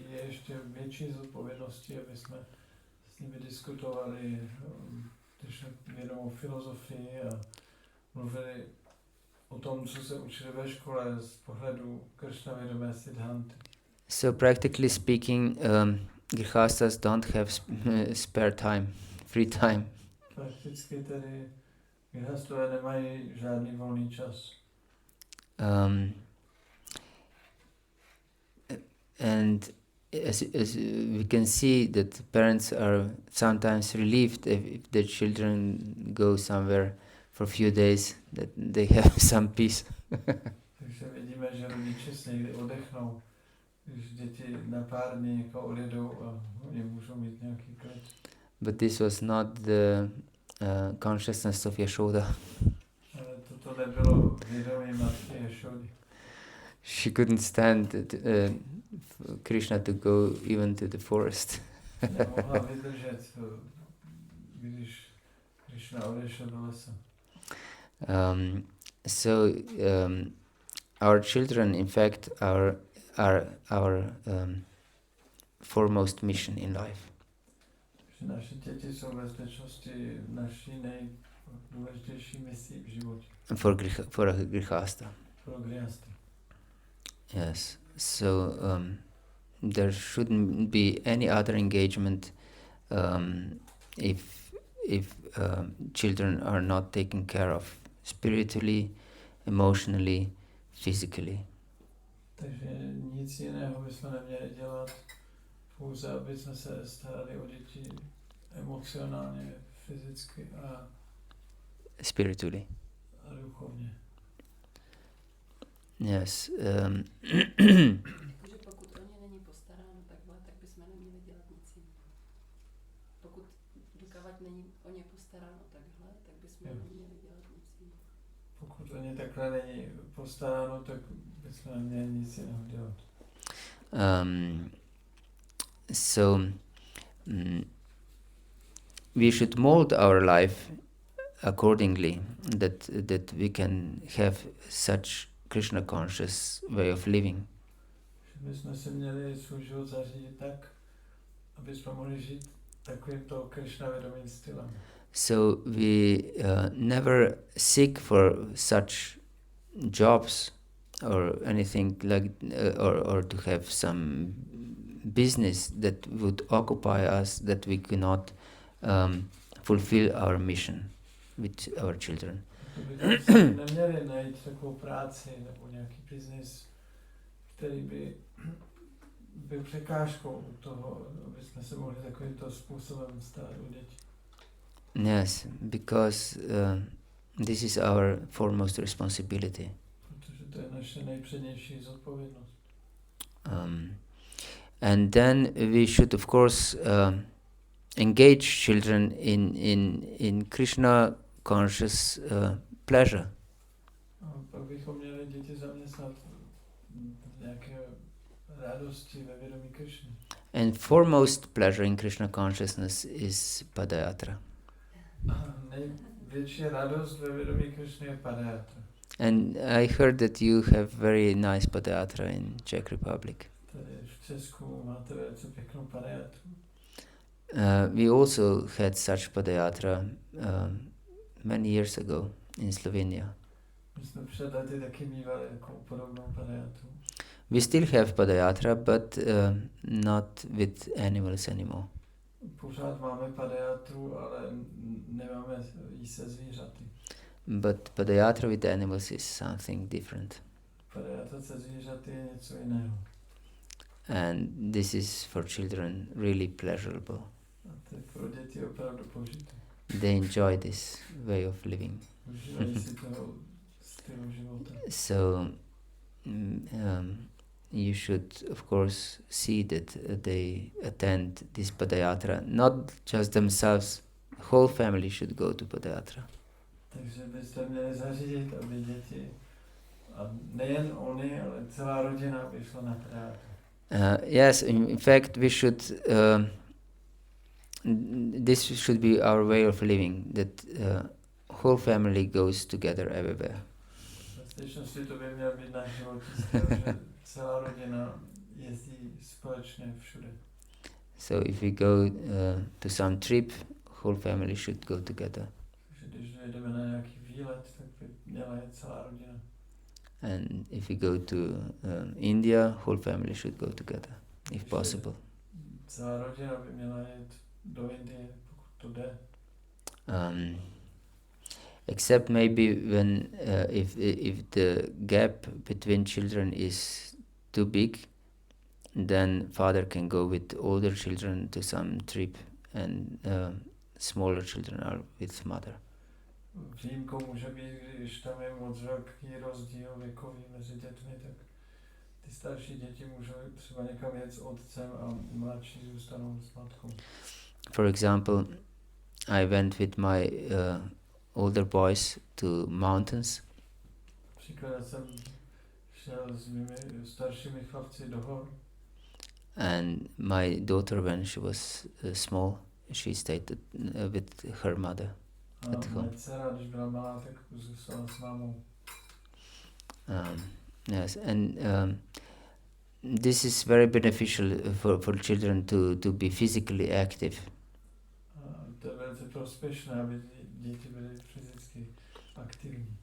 je ještě větší zodpovědnosti, aby jsme s nimi diskutovali vědomou filozofii a mluvili o tom, co se učili ve škole z pohledu Krishna vědomé Siddhanty. So practically speaking, grihastas don't have spare time, free time. Prakticky tedy grihastové nemají žádný volný čas. And as we can see that parents are sometimes relieved if their children go somewhere for a few days, that they have some peace. Takže vidíme, že rodiče si někdy oddechnou, když děti na pár dní někam odjedou a oni můžou mít nějaký klid. But this was not the consciousness of Yashoda. Ale toto nebylo vědomí matky Yashody. She couldn't stand Krishna to go even to the forest. Nemohla vydržet, když Krishna odešel do lesa. So our children, in fact, are our foremost mission in life. Naše děti jsou ve skutečnosti naší nejdůležitější misí v životě. For a grihasta. Pro grihasta. Yes. So there shouldn't be any other engagement if children are not taken care of spiritually, emotionally, physically. Takže nic jiného bychom neměli dělat, pouze, aby jsme se starali o děti emocionálně, fyzicky a spiritually. duchovně. Yes. Jakože pokud o ně není postaráno takhle, tak bychom neměli dělat nic jiného. Pokud dokávat není o ně postaráno takhle, tak bychom neměli dělat nic jiného. Pokud o ně takhle není postaráno, tak bychom neměli nic jiného dělat. So we should mold our life accordingly, that we can have such Krishna conscious way of living. My jsme si měli svůj život zařídit tak, aby jsme mohli žít takovýmto Krishna vědomým stylem. So we never seek for such jobs or anything like, or to have some business that would occupy us, that we cannot fulfill our mission with our children. Bychom si neměli najít takovou práci nebo nějaký biznis, který by byl překážkou toho, aby jsme se mohli takovýmto způsobem starat o děti. Yes, because this is our foremost responsibility. Protože to je naše nejpřednější zodpovědnost. And then we should, of course, engage children in Krishna conscious pleasure. Pak bychom měli děti zaměstnat v nějaké radosti ve vědomí Krishny. And foremost pleasure in Krishna consciousness is padayatra. Největší radost ve vědomí Krishny je padayatra. And I heard that you have very nice padayatra in Czech Republic. Tady v Česku máte velice pěknou padayatru. We also had such padayatra many years ago in Slovenia. My jsme před lety taky mívali jako podobnou padayatru. We still have padayatra, but not with animals anymore. Pořád máme padayatru, ale nemáme jí se zvířaty. But padayatra with animals is something different. Padayatra se zvířaty je něco jiného. And this is for children really pleasurable. A to je pro děti opravdu použité. They enjoy this way of living. Užívají si toho stylu života. So you should, of course, see that they attend this padayatra. Not just themselves, whole family should go to padayatra. Takže byste měli zařídit, aby děti, a nejen oni, ale celá rodina by šla na padayatru. Yes, in fact, we should. This should be our way of living. That whole family goes together everywhere. V skutečnosti to by měl být náš životní styl, že celá rodina jezdí společně všude. So if we go to some trip, whole family should go together. Takže když jdeme na nějaký výlet, tak by měla jet celá rodina. And if we go to India, whole family should go together, if possible. Celá rodina by měla jet do Indie, pokud to jde. Except maybe when if the gap between children is too big, then father can go with older children to some trip, and smaller children are with mother. Výjimkou může být, když tam je moc velký rozdíl věkový mezi dětmi, tak ty starší děti můžou třeba někam jet s otcem a mladší zůstanou s matkou. For example, I went with my older boys to mountains. Příklad jsem šel s mými staršími chlapci do hor. And my daughter, when she was small, she stayed with her mother at home. Moje dcera, když byla malá, tak zůstala s mámou. Yes, and this is very beneficial for children to be physically active. To je velice prospěšné, aby děti byly fyzicky aktivní.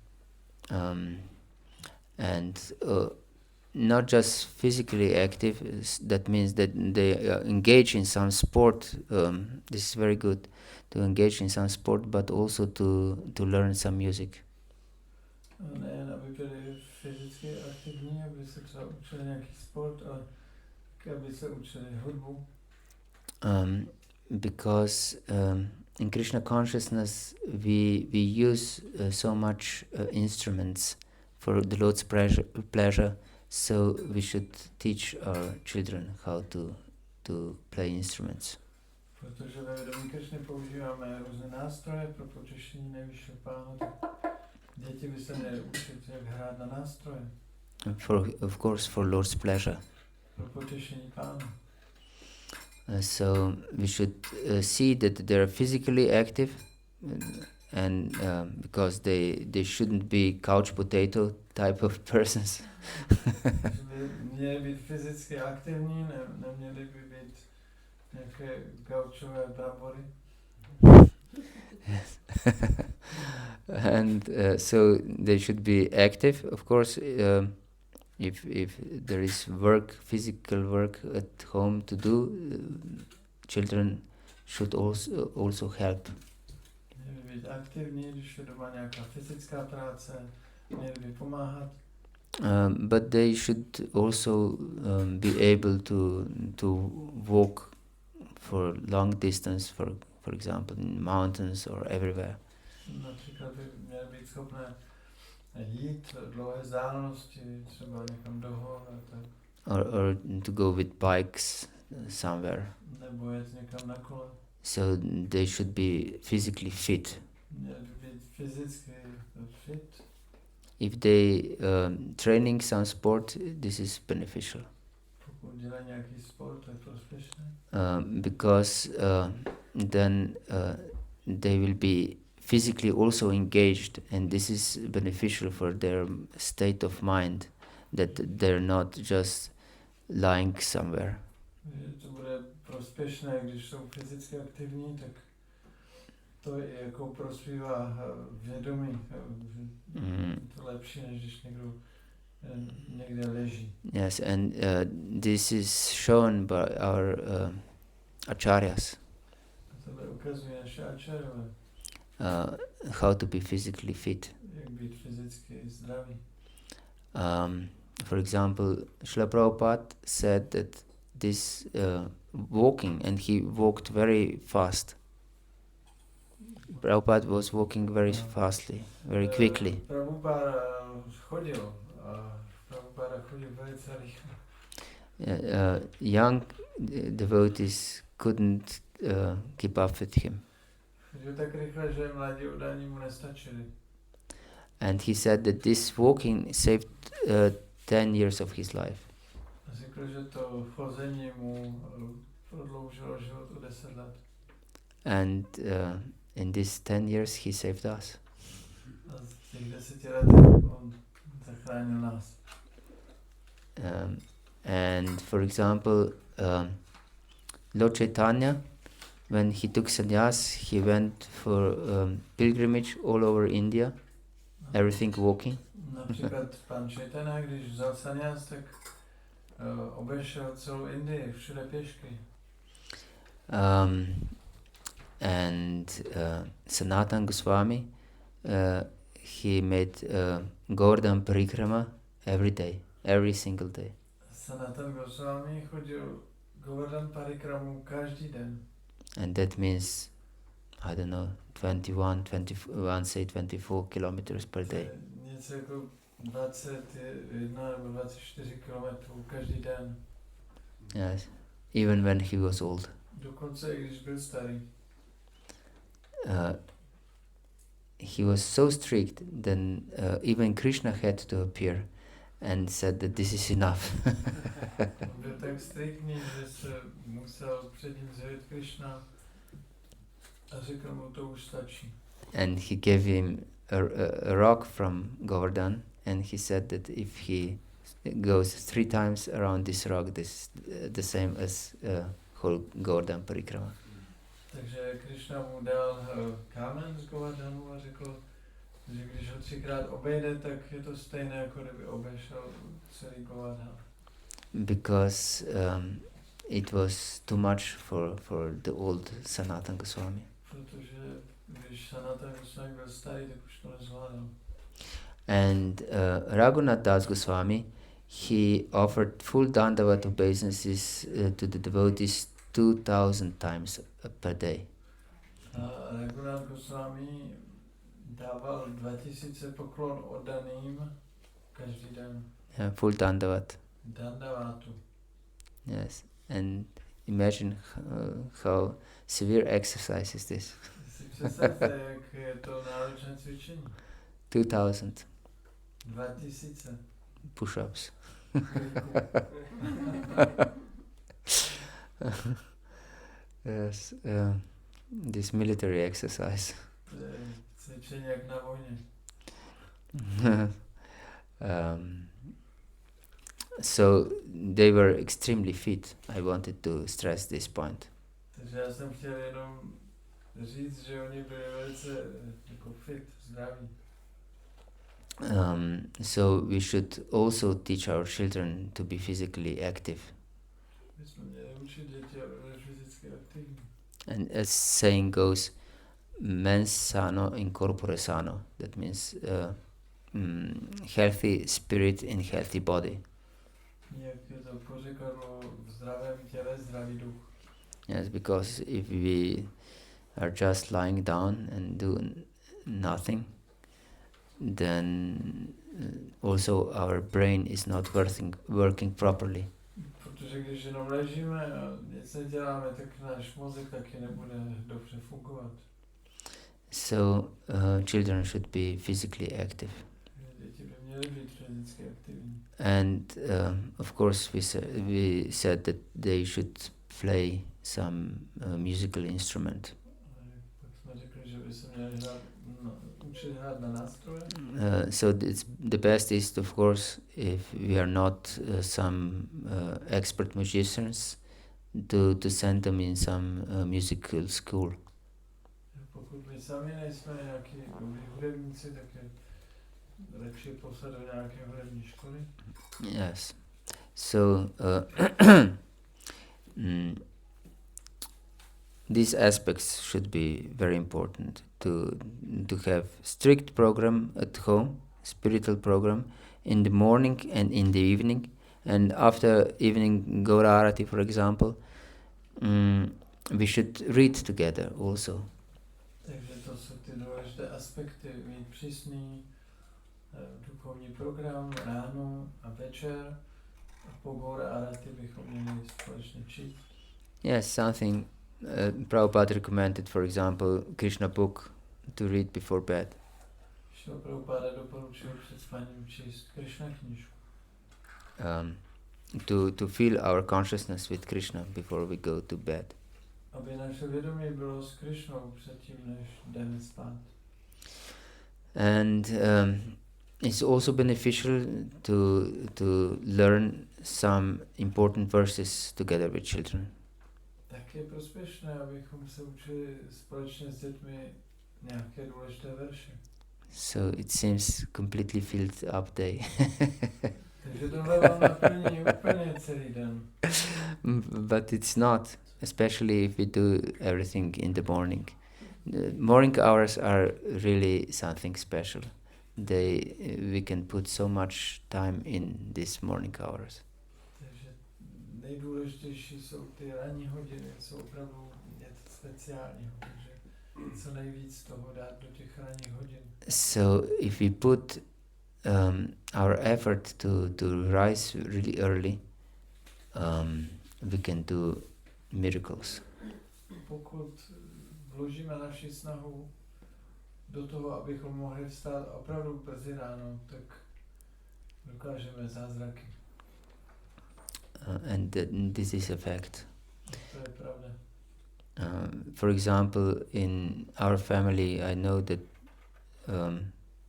And not just physically active, that means that they engage in some sport. This is very good to engage in some sport, but also to learn some music. Nejen aby byli fyzicky aktivní, aby se třeba učili nějaký sport, ale také aby se učili hudbu. Because in Krishna consciousness we use so much instruments for the Lord's pleasure, so we should teach our children how to play instruments. Protože ve vědomí Krishny používáme různé nástroje pro potěšení nejvyššího pána, tak děti by se měly učit, jak hrát na nástroje. Of course, for Lord's pleasure. Pro potěšení pána. So we should see that they are physically active, and because they shouldn't be couch potato type of persons. Měli být fyzicky aktivní, neměli by být nějaké gaučové brambory. Yes. And so they should be active, of course. If there is work, physical work at home to do, children should also help. Měli být aktivní, když je doma nějaká fyzická práce, měli by pomáhat. But they should also be able to walk for long distance, for example, in mountains or everywhere. Například by měly být schopné jít dlouhé vzdálenosti, třeba někam do hor a tak. Or to go with bikes somewhere. Nebo jet někam na kole. So they should be physically fit. Měli by být fyzicky fit. If they training some sport, this is beneficial. Pokud dělají nějaký sport, to je prospěšné. Because then they will be physically also engaged, and this is beneficial for their state of mind, that they're not just lying somewhere. To bude prospěšné, když jsou fyzicky aktivní, tak to je jako prospívá vědomí. To lepší, než když někdo někde leží. Yes, and this is shown by our acharyas. Tohle ukazuje naše acharyové. How to be physically fit. Jak být fyzicky zdravý. For example, Srila Prabhupada said that this walking, and he walked very fast. Prabhupada was walking very fastly, very quickly. Prabhupada chodil a Prabhupada chodil velice rychle. Young devotees couldn't keep up with him. Chodil tak rychle, že mladí udání mu nestačili. And he said that this walking saved 10 years of his life. A řekl, že to chození mu prodloužilo život o 10 let. And in these 10 years he saved us. A z těch 10 letech on zachránil nás. And for example, Lord Chaitanya, when he took sannyas, he went for pilgrimage all over India, everything walking. Například pan Chaitanya, když vzal sannyas, tak obešel celou Indii, všude pěšky. And Sanatana Goswami, he made Govardhan Parikrama every day, every single day. Sanatana Goswami chodil Govardhan Parikramu každý den. And that means, I don't know, 24 kilometers per day. Něco jako 21 nebo 24 kilometrů každý den. Yes, even when he was old. Dokonce i když byl starý. He was so strict, then even Krishna had to appear and said that this is enough. Byl tak striktní, že se musel před ním zjevit Krishna a řekl mu, to už stačí. And he gave him a rock from Govardhan, and he said that if he goes 3 times around this rock, this the same as whole Govardhan Parikrama. Takže Krishna mu dal kámen z Govardhanu a řekl, že když ho 3krát obejde, tak je to stejné, jako kdyby obešel celý Govardhan. Because it was too much for the old Sanatana Goswami. Protože když Sanatana Goswami byl starý, tak už to nezvládal. And Raghunath Das Goswami, he offered full dandavat obeisances to the devotees 2,000 times per day. A Raghunath Goswami dával 2000 poklon oddaným každý den. Full dandavat. Dandavatu. Yes, and imagine how severe exercise is this. Si představte, jak je to náročné cvičení. 2,000 2000. push-ups. Yes, this military exercise. Cvičení jak na vojně. So they were extremely fit. I wanted to stress this point. Takže já jsem chtěl jenom říct, že oni byli velice jako fit, zdraví. So we should also teach our children to be physically active. My jsme měli učit děti, aby byly fyzicky aktivní. And as saying goes, mens sano in corpore sano. That means healthy spirit in healthy body. Jak je to pořekadlo, v zdravém těle zdravý duch. Yes, because if we are just lying down and do nothing, then also our brain is not working properly. Protože když jenom ležíme a nic neděláme, tak náš mozek taky nebude dobře fungovat. So children should be physically active. Děti by měly být fyzicky aktivní. And of course we said that they should play some musical instrument. Pak jsme řekli, že by se měli učit hrát na nástroje. So the best is, of course, if we are not some expert musicians, to send them in some musical school. Pokud my sami nejsme nějaký dobrý hudebníci, tak je lepší poslat do nějaké hudební školy. Yes. So these aspects should be very important to have strict program at home, spiritual program, in the morning and in the evening, and after evening Gaura Arati, for example, we should read together also. Takže to jsou ty důležité aspekty, mít přísný duchovní program ráno a večer, a po Gaura Arati bychom měli společně číst. Yes, something Prabhupada recommended, for example, Krishna book to read before bed. Šlo Prabhupada doporučil před spaním číst Krishna knížku. To fill our consciousness with Krishna before we go to bed. Aby naše vědomí bylo s Krishnou předtím, než jdeme spát. And it's also beneficial to learn some important verses together with children. Tak je prospěšné, abychom se učili společně s dětmi nějaké důležité verše. So it seems completely filled up day. Takže tohle vám naplní úplně celý den. But it's not, especially if we do everything in the morning. The morning hours are really something special. We can put so much time in these morning hours. Takže nejdůležitější jsou ty ranní hodiny, jsou opravdu něco speciálního, takže co nejvíc toho dát do těch ranních hodin. So if we put our effort to rise really early, we can do miracles. Pokud vložíme naši snahu do toho, abychom mohli vstát opravdu brzy ráno, tak dokážeme zázraky. And this is a fact. To je pravda. For example, in our family, I know that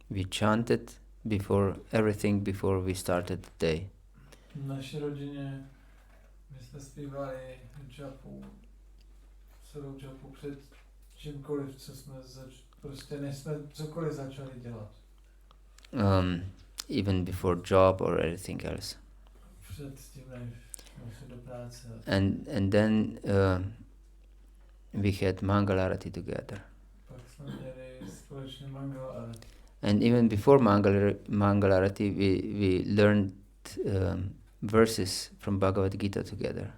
we chanted before we started the day. V naší rodině my jsme zpívali džapu, celou džapu před čímkoliv, co jsme prostě než jsme cokoliv začali dělat. Even before job or anything else. Před tím, než jsme do práce. And then we had Mangala Arati together. Pak jsme měli společně Mangala Arati. And even before Mangala Arati, we learned verses from Bhagavad-Gita together.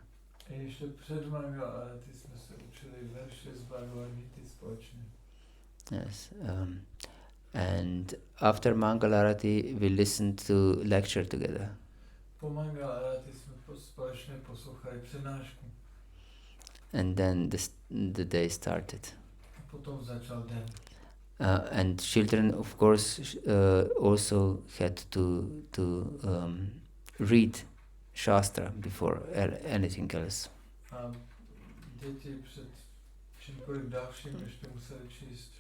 Ještě před Mangalarati jsme se učili verše z Bhagavad-gity společně. Yes. And after Mangalarati, we listened to lecture together. Po Mangalarati jsme společně poslouchali přednášku. And then the day started. A potom začal den. And children, of course, also had to read Shastra before anything else. A děti před čímkoliv dalším ještě museli číst.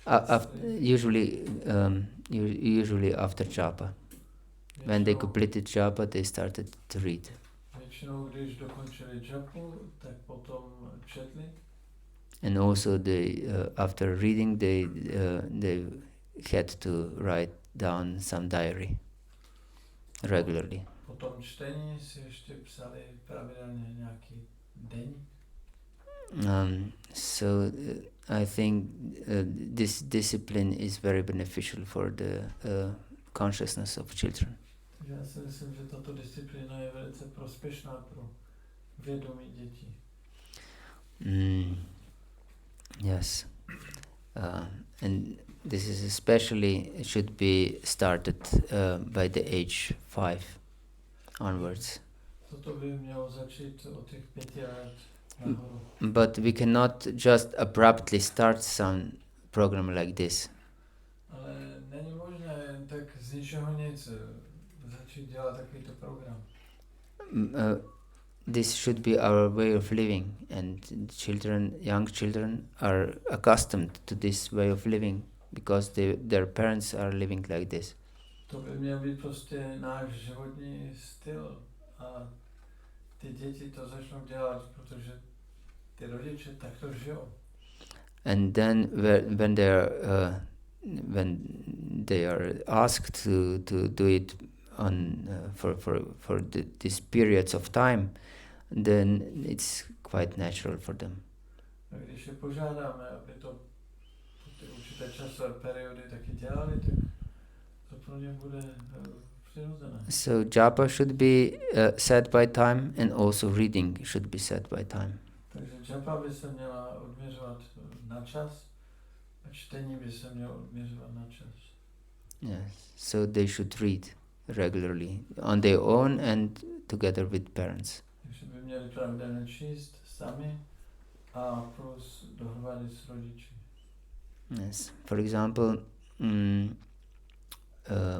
Usually after japa. When they completed japa, they started to read. Většinou, když dokončili japu, tak potom četli. And also after reading, they had to write down some diary regularly. Po tom čtení si ještě psali pravidelně nějaký deník. So I think this discipline is very beneficial for the consciousness of children. Já si myslím, že tato disciplína je velice prospěšná pro vědomí dětí. Yes. And this is especially should be started by the age 5 onwards. Toto by mělo začít od těch 5 let nahoru. But we cannot just abruptly start some program like this. Ale není možné jen tak z ničeho nic začít dělat takovýto program. This should be our way of living, and young children are accustomed to this way of living because their parents are living like this. To by měl být prostě náš životní styl a ty děti to začnou dělat, protože ty rodiče takto žijou. And then when they are asked to do it for these periods of time, then it's quite natural for them. A když je požádáme, aby to ty určité časové periody taky dělali, tak to pro ně bude přirozené. So japa should be set by time, and also reading should be set by time. Takže japa by se měla odměřovat na čas a čtení by se mělo odměřovat na čas. Yes. So they should read regularly on their own and together with parents. Takže by měli pravidelně číst sami a plus dohromady s rodiči. Yes. For example,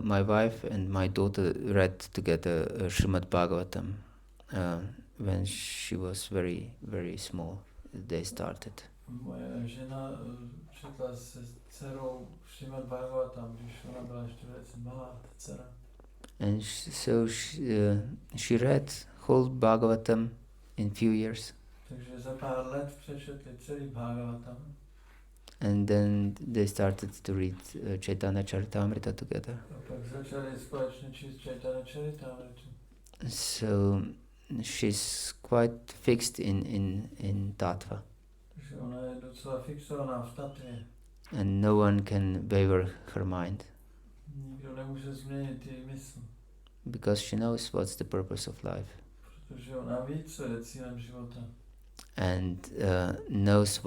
my wife and my daughter read together Srimad Bhagavatam when she was very, very small. They started. Moje žena četla se dcerou Srimad Bhagavatam, když ona byla ještě velice malá dcera. And she read whole Bhagavatam in few years. Takže za pár let přečetli celý Bhagavatam. And then they started to read Chaitanya Charitamrita together. A pak začali společně číst Chaitanya Charitamritu. So she's quite fixed in tattva. Takže ona je docela fixovaná v tatvě. And no one can waver her mind. Nikdo nemůže změnit její mysl. Because she knows what's the purpose of life. Protože ona ví, co je cílem života. And knows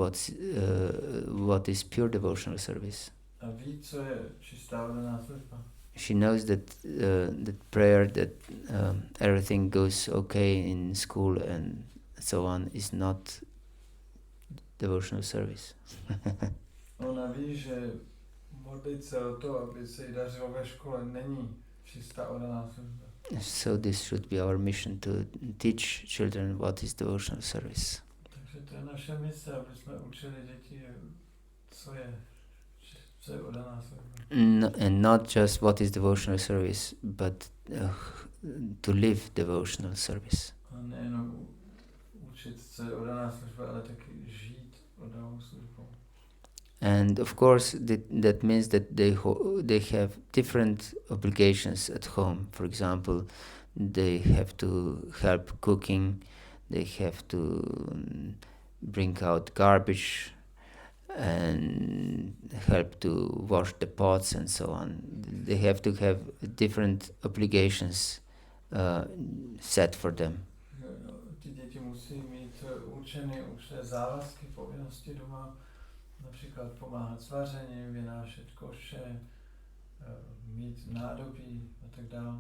what is pure devotional service. A ví, co je čistá oddaná služba. She knows that prayer, that everything goes okay in school and so on, is not devotional service. Ona ví, že modlit se o to, aby se jí dařilo ve škole, není čistá oddaná služba. So this should be our mission, to teach children what is devotional service. Takže to je naše mise, aby jsme učili děti, co je oddaná služba. And not just what is devotional service, but to live devotional service. A nejenom učit, co je oddaná služba, ale taky žít oddanou službou. And of course, that means that they have different obligations at home. For example, they have to help cooking, they have to bring out garbage, and help to wash the pots and so on. They have to have different obligations set for them. Ty děti musí mít učeny určité závazky, povinnosti doma, například pomáhat s vařením, vynášet koše, mít nádobí a tak dále.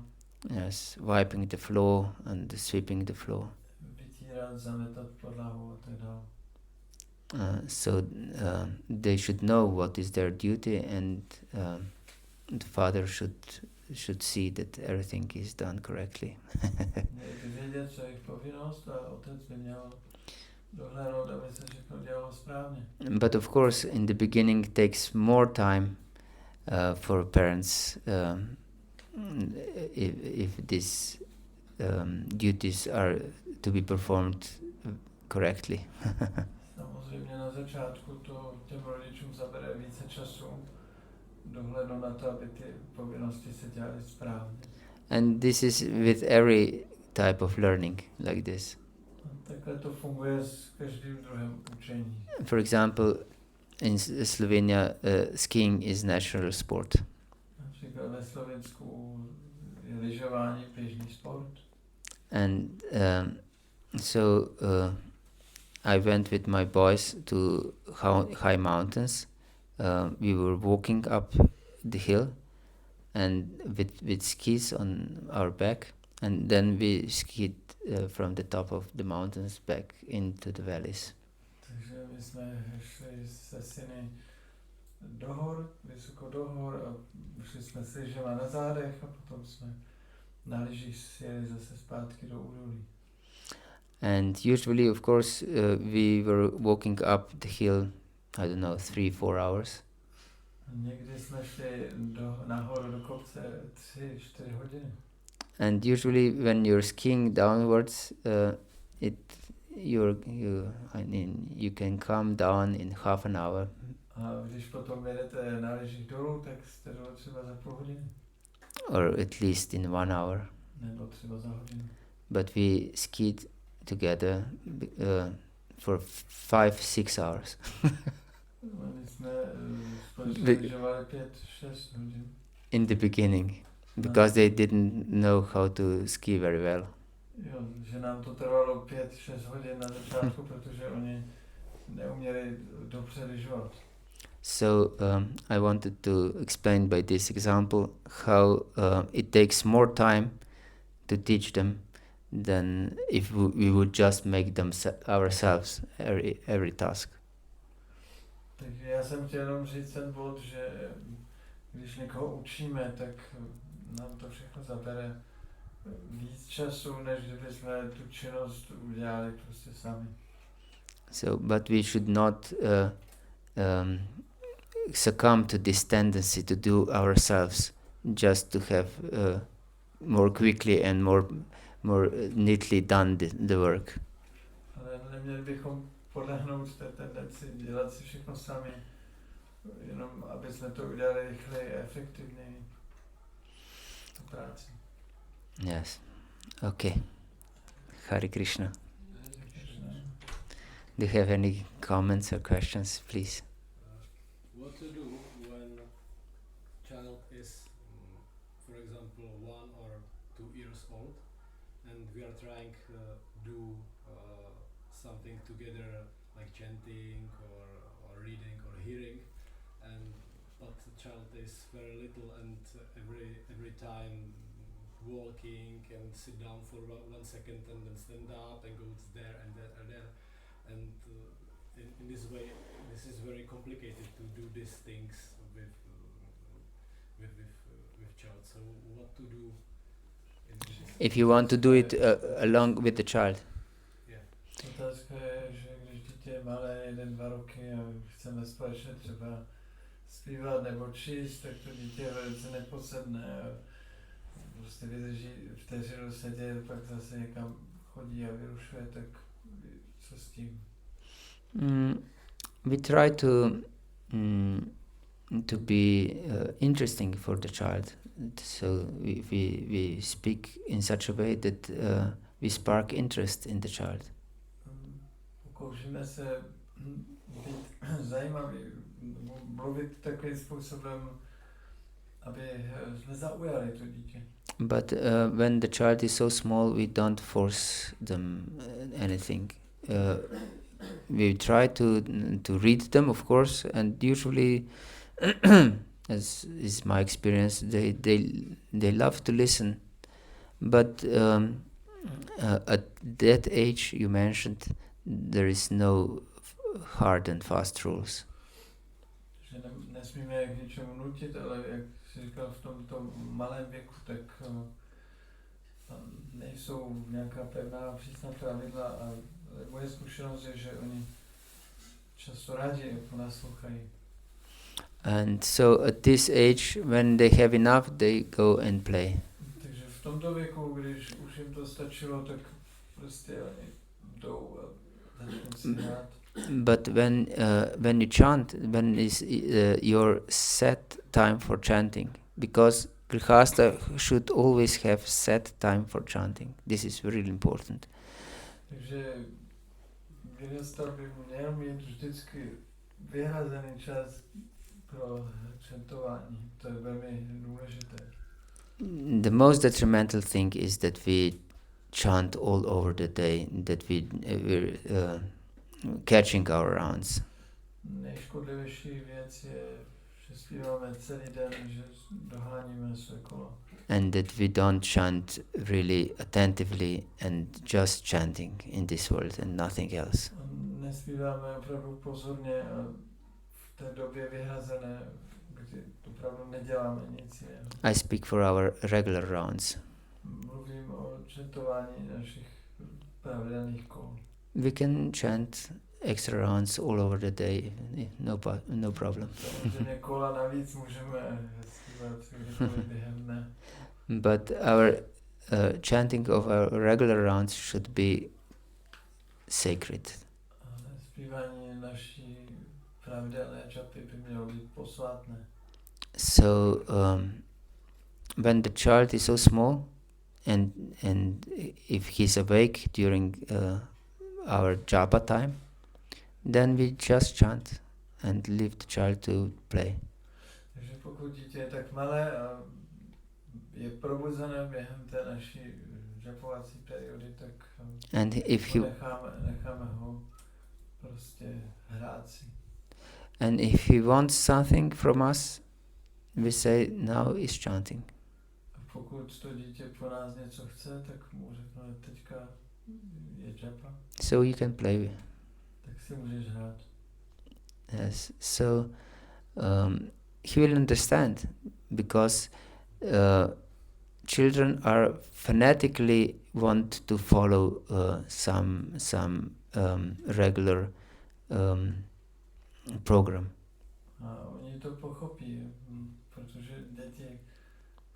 Yes, wiping the floor and sweeping the floor. Vytírat, zametat podlahu a tak dále. So they should know what is their duty, and the father should see that everything is done correctly. Měli by vědět, co je jejich povinnost, a otec by měl dohlédnout, aby se všechno dělalo správně. But of course, in the beginning, takes more time for parents if these duties are to be performed correctly. Samozřejmě na začátku to těm rodičům zabere více času dohlédnout na to, aby ty povinnosti se dělaly správně. And this is with every type of learning like this. Takhle to funguje s každým druhem učení. For example, in Slovenia, skiing is national sport. Například ve Slovensku je lyžování běžný sport. And so I went with my boys to high mountains. We were walking up the hill and with skis on our back, and then we skied from the top of the mountains back into the valleys. Takže my jsme šli se syny vysoko do hor, a šli jsme s lyžema na zádech a potom jsme na lyžích sjeli zase zpátky do údolí. And usually, of course, we were walking up the hill, I don't know, 3-4 hours. Někdy jsme šli nahoru do kopce 3-4 hodiny. And usually, when you're skiing downwards, you can come down in half an hour. A když potom jedete na lyžích dolů, tak jste dole třeba za půl hodiny. Or at least in 1 hour. Nebo třeba za hodinu. But we skied together for 5-6 hours. My jsme společně lyžovali 5-6 hodin. In the beginning, because they didn't know how to ski very well. Jo, že nám to trvalo 5-6 hodin na začátku, protože oni neuměli dobře lyžovat. So I wanted to explain by this example how it takes more time to teach them than if we would just make them ourselves every task. Takže já jsem chtěl jenom říct ten bod, že když někoho učíme, tak nám to všechno zabere víc času, než kdyby jsme tu činnost udělali prostě sami. So, but we should not succumb to this tendency to do ourselves, just to have more quickly and more neatly done the work. Ale neměli bychom podlehnout té tendenci dělat si všechno sami, jenom aby jsme to udělali rychleji a efektivněji. Tu práci. Yes. Okay. Hare Krishna. Do you have any comments or questions, please? What to do when child is, for example, 1 or 2 years old, and we are trying to do something together, like chanting or reading or hearing, but the child is very little, and every time walking and sit down for 1 second and then stand up and goes there and there and there, and in this way this is very complicated to do these things with child. So what to do in this? If you want to do it along with the child. Yeah. Otázka je, že když dítě je malé, 1-2 roky, a chceme společně třeba zpívat nebo číst, tak to dítě je velice neposedné. Prostě vydrží vteřinu sedět, pak zase někam chodí a vyrušuje, tak co s tím? We try to be interesting for the child. So we speak in such a way that we spark interest in the child. Pokoušíme se být zajímaví, mluvit takovým způsobem, aby jsme zaujali to dítě. But when the child is so small, we don't force them anything. we try to read them, of course, and usually, as is my experience, they love to listen. But at that age you mentioned, there is no hard and fast rules. Že nesmíme je k něčemu nutit, ale jak jsi říkal, v tomto malém věku, tak tam nejsou nějaká pevná přísná pravidla a moje zkušenost je, že oni často rádi naslouchají. And so at this age, when they have enough, they go and play. Takže v tomto věku, když už jim to stačilo, tak prostě oni jdou a začnou si hrát. But when you chant, when is your set time for chanting? Because Grihastha should always have set time for chanting. This is really important. Takže Grihastha by měl mít vždycky vyhrazený čas pro chantování. To je velmi důležité. The most detrimental thing is that we chant all over the day, that we're catching our rounds. Nejškodlivější věc je, že zpíváme celý den, že doháníme své kolo. And that we don't chant really attentively and just chanting in this world and nothing else. Nespíváme opravdu pozorně a v té době vyhrazené, kdy opravdu neděláme nic jiného. I speak for our regular rounds. Mluvím o chantování našich pravidelných kol. We can chant extra rounds all over the day, no problem. Samozřejmě kola navíc můžeme zpívat kdykoliv během dne. But our chanting of our regular rounds should be sacred. Zpívání naší pravidelné džapy by mělo být posvátné. So when the child is so small, and if he's awake during our japa time, then we just chant and leave the child to play. Takže pokud dítě je tak malé a je probuzené během té naší džapovací periody, tak and if you necháme ho prostě hrát si. And if he wants something from us, we say now is chanting. A pokud to dítě po nás něco chce, tak mu řekneme teďka je džapa. So you can play. Tak si můžeš hrát. Yes. So he will understand, because children are fanatically want to follow some regular program. A oni to pochopí, protože děti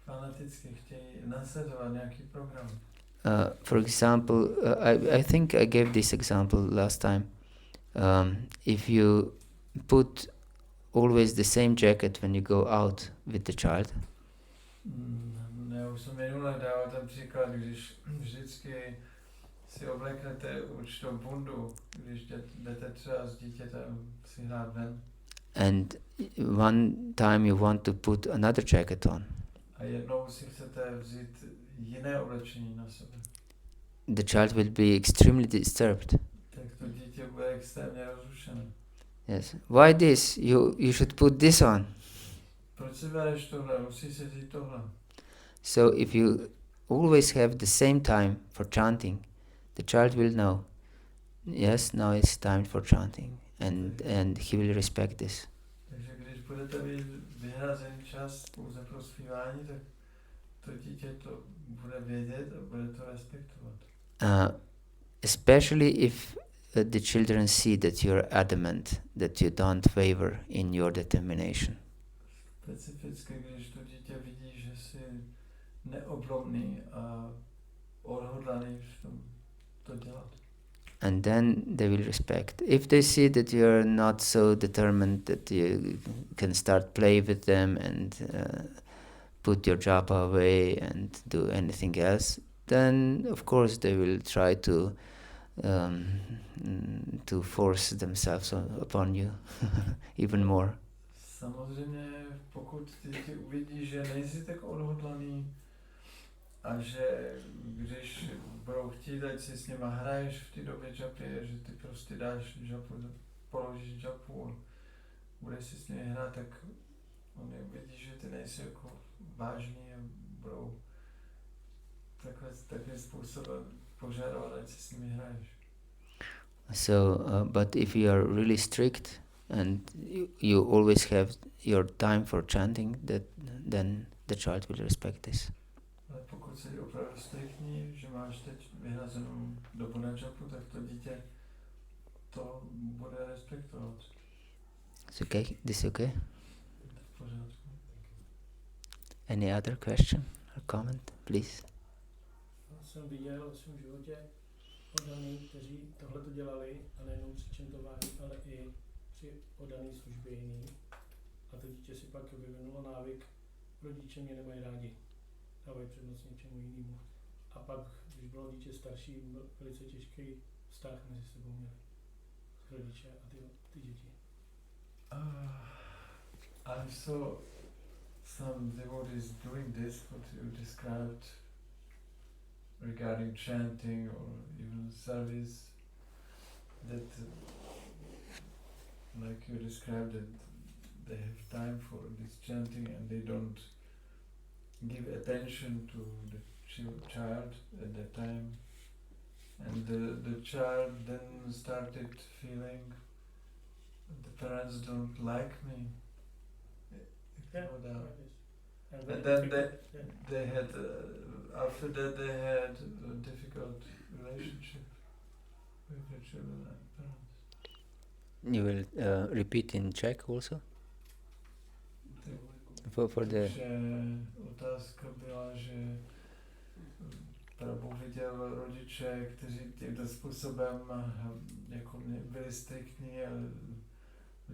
fanaticky chtějí nasledovat nějaký program. For example, I think I gave this example last time. If you put always the same jacket when you go out with the child. Já už jsem minule dal ten příklad, když vždycky si obleknete určitou bundu, když jdete třeba s dítětem si hrát ven. And one time you want to put another jacket on. A jednou si chcete vzít jiné oblečení na sebe. The child will be extremely disturbed. Tak to dítě bude extrémně rozrušené. Yes. Why this? You should put this on. Proč si bereš tohle? Musíš si vzít tohle. So if you always have the same time for chanting, the child will know. Yes, now it's time for chanting, and he will respect this. Takže když budete mít vyhrazený čas pouze pro zpívání, tak to dítě to bude vědět a bude to respektovat. Especially if the children see that you're adamant, that you don't waver in your determination. Specificky, když to dítě vidí, že jsi neoblomný a odhodlaný v tom to dělat. And then they will respect. If they see that you're not so determined that you can start play with them and put your japa away and do anything else, then of course they will try to force themselves upon you even more. Samozřejmě, pokud ty uvidí, že nejsi tak odhodlaný a že když budou chtít, ať si s nima hraješ v té době džapy, že ty prostě dáš džapu, položíš džapu a budeš si s nimi hrát, tak oni vidí, že ty nejsi jako vážný a budou takovým způsobem požadovat, ať si s nimi hraješ. So, but if you are really strict and you always have your time for chanting, then the child will respect this. Ale pokud jsi opravdu striktní, že máš teď vyhrazenou dobu na džapu, tak to dítě to bude respektovat. It's okay? This okay? V pořádku. Any other question or comment, please? Já jsem viděl v svém životě oddaný, kteří tohle to dělali, a nejenom při čentování, ale i při oddané službě jiný. A to dítě si pak vyvinulo návyk, rodiče mě nemají rádi, dávají přednost něčemu jinému. A pak, když bylo dítě starší, byl velice těžký vztah mezi sebou měli rodiče a ty děti. I saw some devotees doing this, what you described regarding chanting or even service, that like you described, that they have time for this chanting and they don't give attention to the child at that time, and the child then started feeling the parents don't like me. Yeah, And then they had after that they had a difficult relationship with the children and parents. You will repeat in Czech also? For the... Otázka byla, že Prabhu viděl rodiče, kteří tímto způsobem jako byli striktní,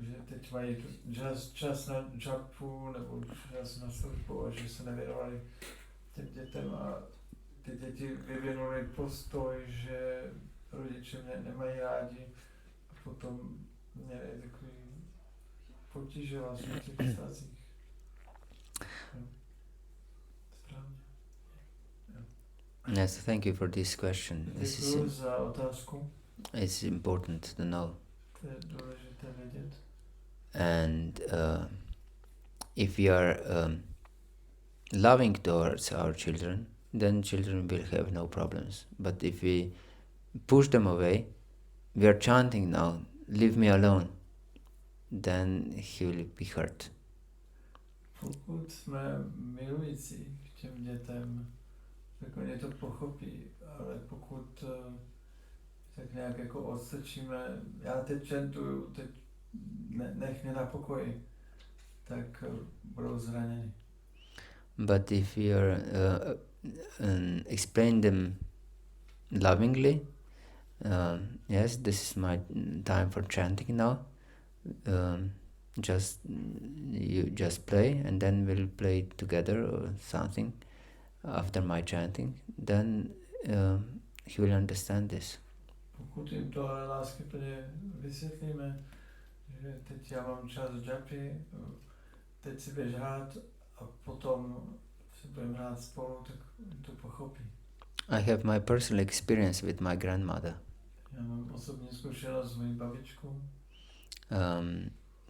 že teď mají čas na džapu nebo čas na službu a že se nevěnovali těm dětem a ty děti vyvinuli postoj, že rodiče mě nemají rádi a potom měli takový potíže vlastně v těch vztazích. Správně. Yes, thank you for this question. Děkuji za otázku. It's important to know. To je důležité vědět. And if we are loving towards our children, then children will have no problems. But if we push them away, we are chanting now, leave me alone, then he will be hurt. Pokud jsme milující k těm dětem, tak oni to pochopí, ale pokud tak nějak jako odstrčíme, já teď chantuju, teď nech mě na pokoji, tak budou zraněni. But if you are explain them lovingly, yes, this is my time for chanting now. You just play, and then we'll play together or something after my chanting. Then he will understand this. Pokud jim to láskyplně vysvětlíme, že teď já mám čas džapy, teď si běž hrát a potom si budeme hrát spolu, tak to pochopí. I have my personal experience with my grandmother. Já mám osobní zkušenost s mojí babičkou.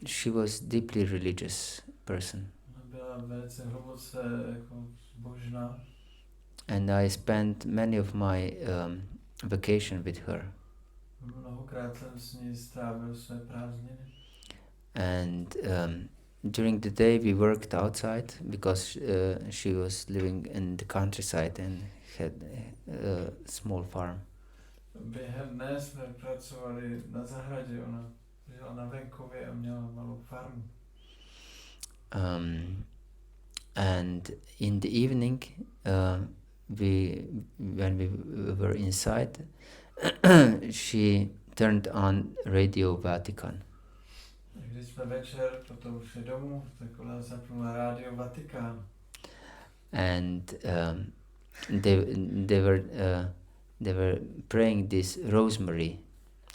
She was deeply religious person. Ona byla velice hluboce jako zbožná. And I spent many of my vacation with her. Mnohokrát jsem s ní strávil své prázdniny. And during the day we worked outside because she was living in the countryside and had a small farm. Během dne jsme pracovali na zahradě, ona žila na venkově a měla malou farmu. And in the evening, when we were inside, she turned on Radio Vatican. Když jsme večer potom šli domů, tak ona zapnula rádio Vatikán. And they were praying this rosemary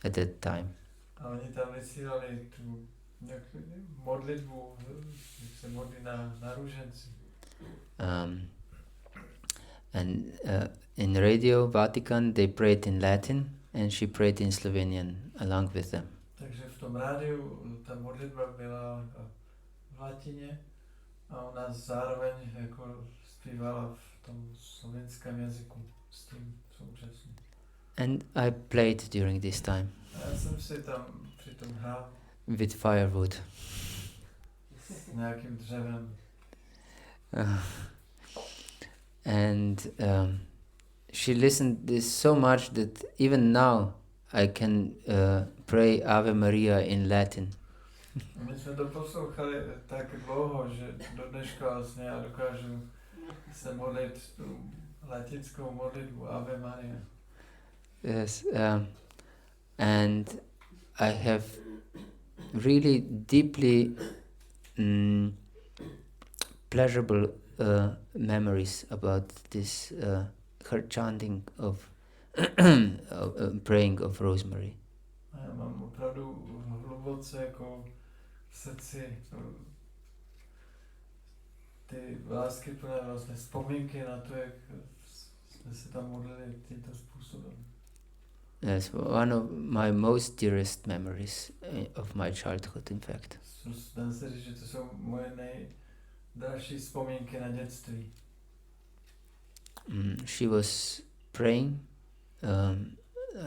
at that time. A oni tam vysílali tu modlitbu, jak se modlí na růženci. And in Radio Vatican they prayed in Latin and she prayed in Slovenian along with them. Takže v tom rádiu ta modlitba byla v latině a ona zároveň jako zpívala v tom slovenském jazyku s tím současně. And I played during this time. A já jsem si tam přitom hrál with firewood. s nějakým dřevem. And she listened this so much that even now I can pray Ave Maria in Latin. My jsme to poslouchali tak dlouho, že do dneška vlastně já dokážu se modlit tu latinskou modlitbu Ave Maria. Yes, and I have really deeply pleasurable memories about this her chanting of praying of Rosemary. A já mám opravdu hluboce jako v srdci ty láskyplné vlastně vzpomínky na to, jak jsme se tam modlili tímto způsobem. Yes, one of my most dearest memories of my childhood, in fact. Dá se říct, že to jsou moje nejdražší vzpomínky na dětství. She was praying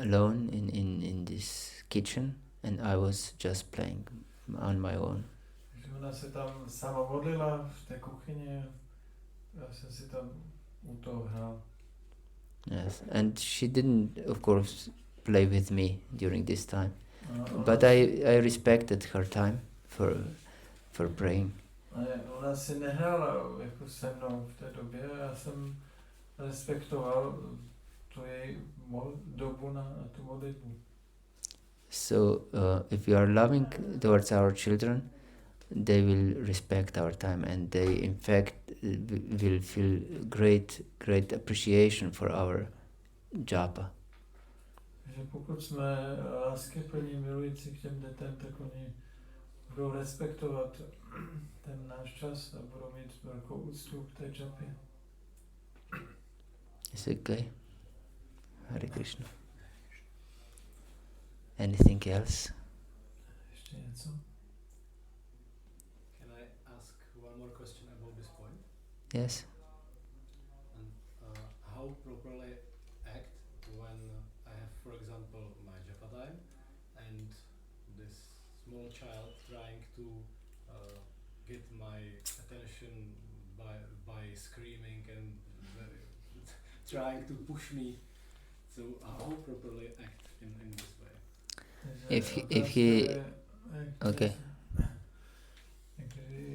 alone in this kitchen and I was just playing on my own. Takže ona se tam sama modlila v té kuchyni, já jsem si tam u toho hrál. Yes, and she didn't, of course, play with me during this time, No, but I respected her time for praying. Ona si nehrála jako se mnou v té době, já jsem respektoval tu její dobu na tu modlitbu. So if we are loving towards our children, they will respect our time and they in fact will feel great appreciation for our japa. Že pokud jsme láskyplní, milující k těm dětem, tak oni budou respektovat ten náš čas a budou mít velkou úctu k té džapě. Is it okay? Hare Krishna. Anything else? Ještě něco? Can I ask one more question about this point? Yes. And how properly act when I have, for example, my japa time and this small child trying to get my attention by screaming and trying to push me. So how properly act in this way? If he okay.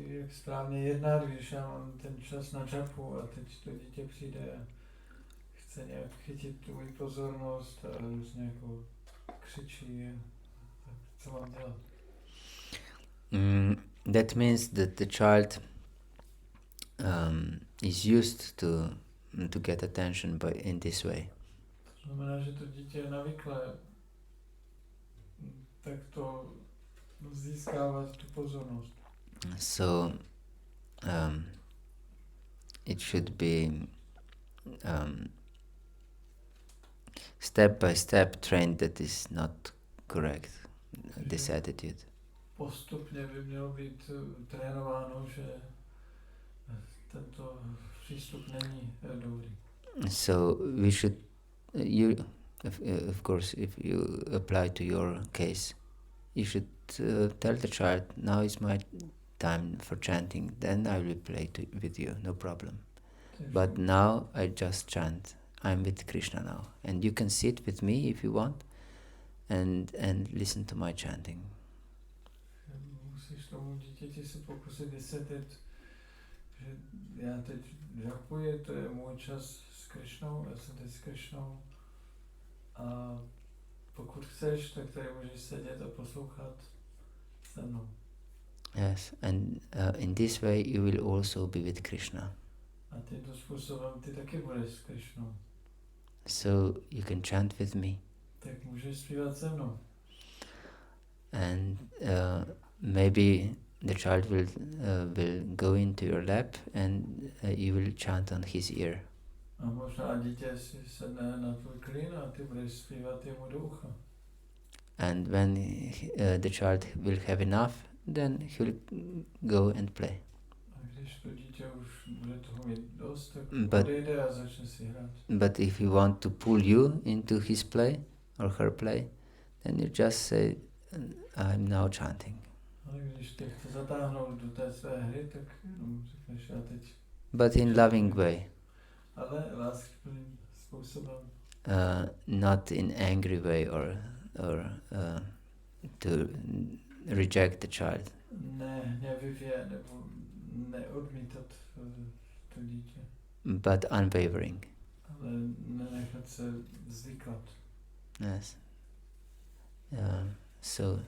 Jak správně jednat, když já mám ten čas na džapu a teď to dítě přijde a chce nějak chytit tu moji pozornost a různě jako křičí, tak co mám dělat? That means that the child is used to get attention in this way. To znamená, že to dítě je navyklé tak to získávat tu pozornost. So it should be step by step trained. That is not correct, this attitude. Postupně by mělo být trénováno, že tento přístup není dobrý. So we should, of course, if you apply to your case, you should tell the child, now is my time for chanting, then I will play with you, no problem. But now I just chant. I'm with Krishna now. And you can sit with me if you want and listen to my chanting. Musíš tomu dítěti se pokusit vysvětlit, že já teď žapuji, to je můj čas s Krishnou, já jsem teď s Krishnou a pokud chceš, tak tady můžeš sedět a poslouchat se mnou. Yes, and in this way you will also be with Krishna. A tímto způsobem ty taky budeš s Krishnou. So you can chant with me. Tak můžeš zpívat se mnou. And maybe the child will go into your lap and you will chant on his ear. A možná dítě si sedne na tvůj klín a ty budeš zpívat jemu do ucha. And when the child will have enough, then he will go and play. A když to dítě už bude toho mít dost, tak But- odejde a začne si hrát. But if he want to pull you into his play or her play, then you just say, I'm now chanting. Ale když tě chce zatáhnout do té své hry, tak jenom řekneš já teď. But in loving way, Ale láskyplným způsobem. not in angry way or to reject the child. Ne hněvivě nebo neodmítat to dítě. But unwavering. Ale nenechat se zvykat. Yes. So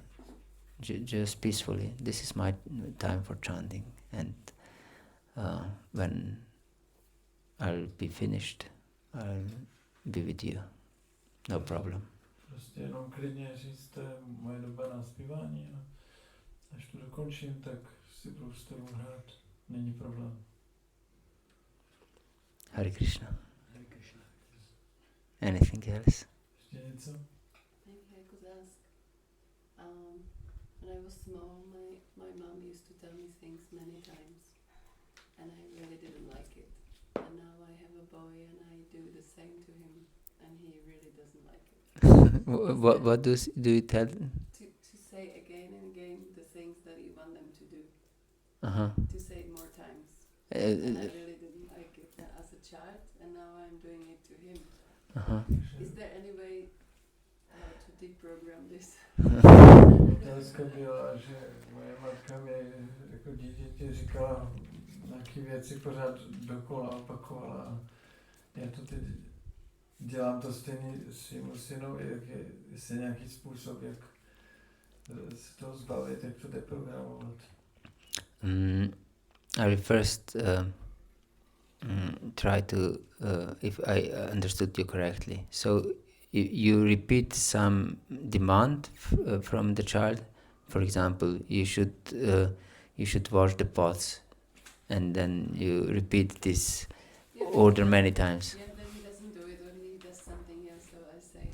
just peacefully, this is my time for chanting, and when I'll be finished, I'll be with you. No problem. Prostě jenom klidně říct, to je moje doba na zpívání a až to dokončím, tak si budu s tebou hrát. Není problém. Hare Krishna. Hare Krishna. Anything else? Ještě něco? Maybe I could ask. When I was small, my mom used to tell me things many times, and I really didn't like it. And now I have a boy, and I do the same to him, and he really doesn't like it. What do you tell? To say again and again the things that you want them to do. Uh-huh. To say it more times. And I Uh, really didn't like it as a child, and now I'm doing it to him. uh-huh. Is there any way to deprogram this? Otázka byla, že moje matka mi jako dítěti říkala nějaké věci pořád dokola opakovala a já to teď dělám to stejný svýmu synu, jestli je nějaký způsob, jak se toho zbavit, jak to deprogramovat. I will first try to, if I understood you correctly. So you repeat some demand from the child. For example, you should wash the pots, and then you repeat this order many times. Yeah, then he doesn't do it, or he does something else. So I say,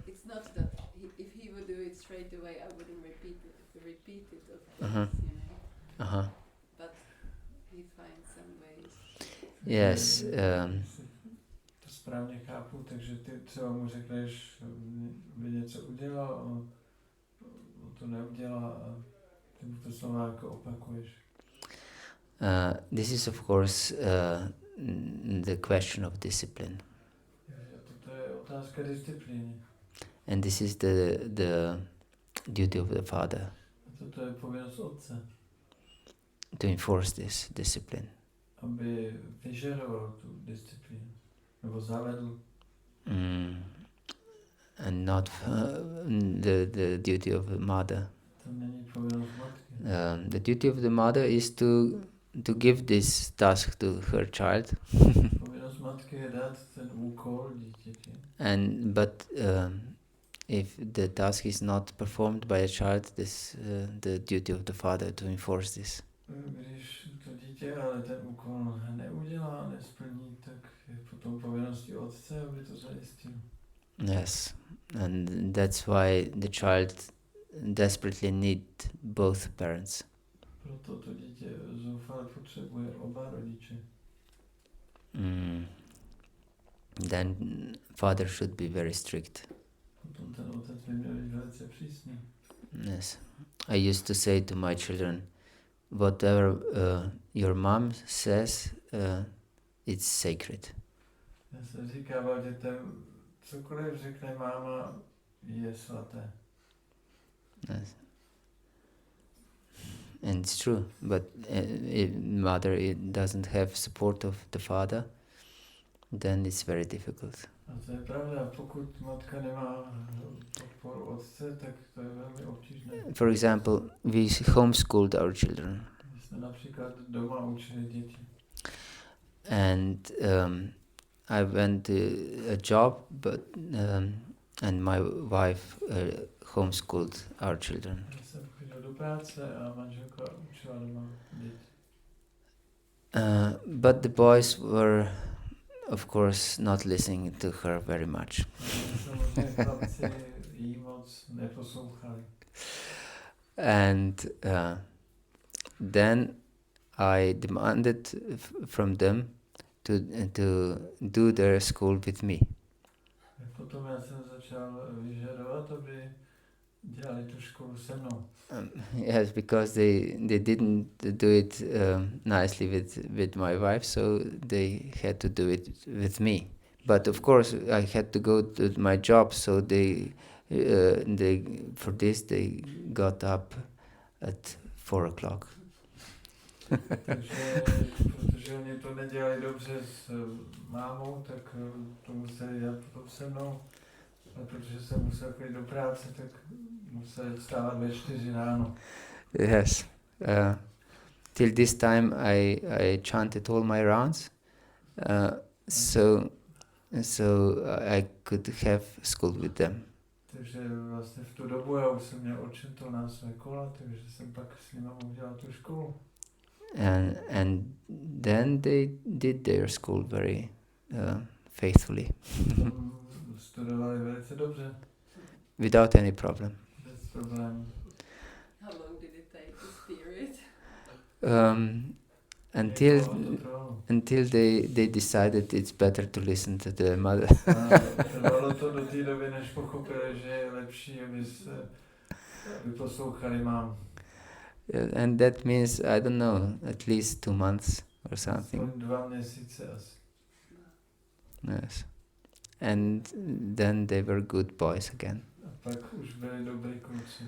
it's not that if he would do it straight away, I wouldn't repeat it of course, Uh-huh. you know. Uh-huh. But he finds some ways. Yes. To správně chápu, takže ty třeba mu řekneš, by něco udělal, on to neudělá a ty mu to znova jako opakuješ. This is of course the question of discipline, To je otázka disciplíny. and this is the duty of the father A to je povinnost otce, to enforce this discipline. aby vyžadoval tu disciplínu, nebo zavedl. And not the duty of the mother. To není povinnost matky. The duty of the mother is to give this task to her child, Povinnost matky je dát ten úkol dítěti. but if the task is not performed by a child, this the duty of the father to enforce this. Když to dítě ale ten úkol neudělá, nesplní, tak je potom povinností otce, aby to zajistil. Yes, and that's why the child desperately need both parents. Proto to dítě zoufale potřebuje oba rodiče. Then father should be very strict. Potom ten otec by měl být velice přísný. Yes, I used to say to my children, whatever your mom says, it's sacred. Já jsem říkával dětem, cokoliv řekne máma, je svaté. Yes. And it's true, but if mother doesn't have support of the father, then it's very difficult. A to je pravda, pokud matka nemá podporu otce, tak to je velmi obtížné. For example, we homeschooled our children, My jsme například doma učili děti. and I went to a job, but and my wife homeschooled our children. Já jsem chodil do práce a manželka učila doma děti. But the boys were of course, not listening to her very much. Samozřejmě chlapci jí moc neposlouchali. And then I demanded from them to do their school with me. Potom já jsem začal vyžadovat, aby dělali tu školu se mnou. Yes, because they didn't do it nicely with my wife, so they had to do it with me. But of course, I had to go to my job, so they for this they got up at 4 o'clock. Takže, protože oni to nedělali dobře s mámou, tak to museli dělat potom se mnou. A protože jsem musel chodit do práce, tak museli vstávat ve 4 ráno. Yes. Till this time I chanted all my rounds, so I could have school with them. Takže vlastně v tu dobu já už jsem měl odčetovaná své kola, takže jsem pak s nimi mohl dělat tu školu. And then they did their school very faithfully. Studovali velice dobře. Without any problem. Bez problémů. How long did it take to steer it? Until they decided it's better to listen to the mother. Trvalo to do té doby, než pochopili, že je lepší, aby poslouchali mámu. And that means, I don't know, at least 2 months or something. 2 měsíce asi. Yes. And then they were good boys again. A pak už byli dobrý kluci.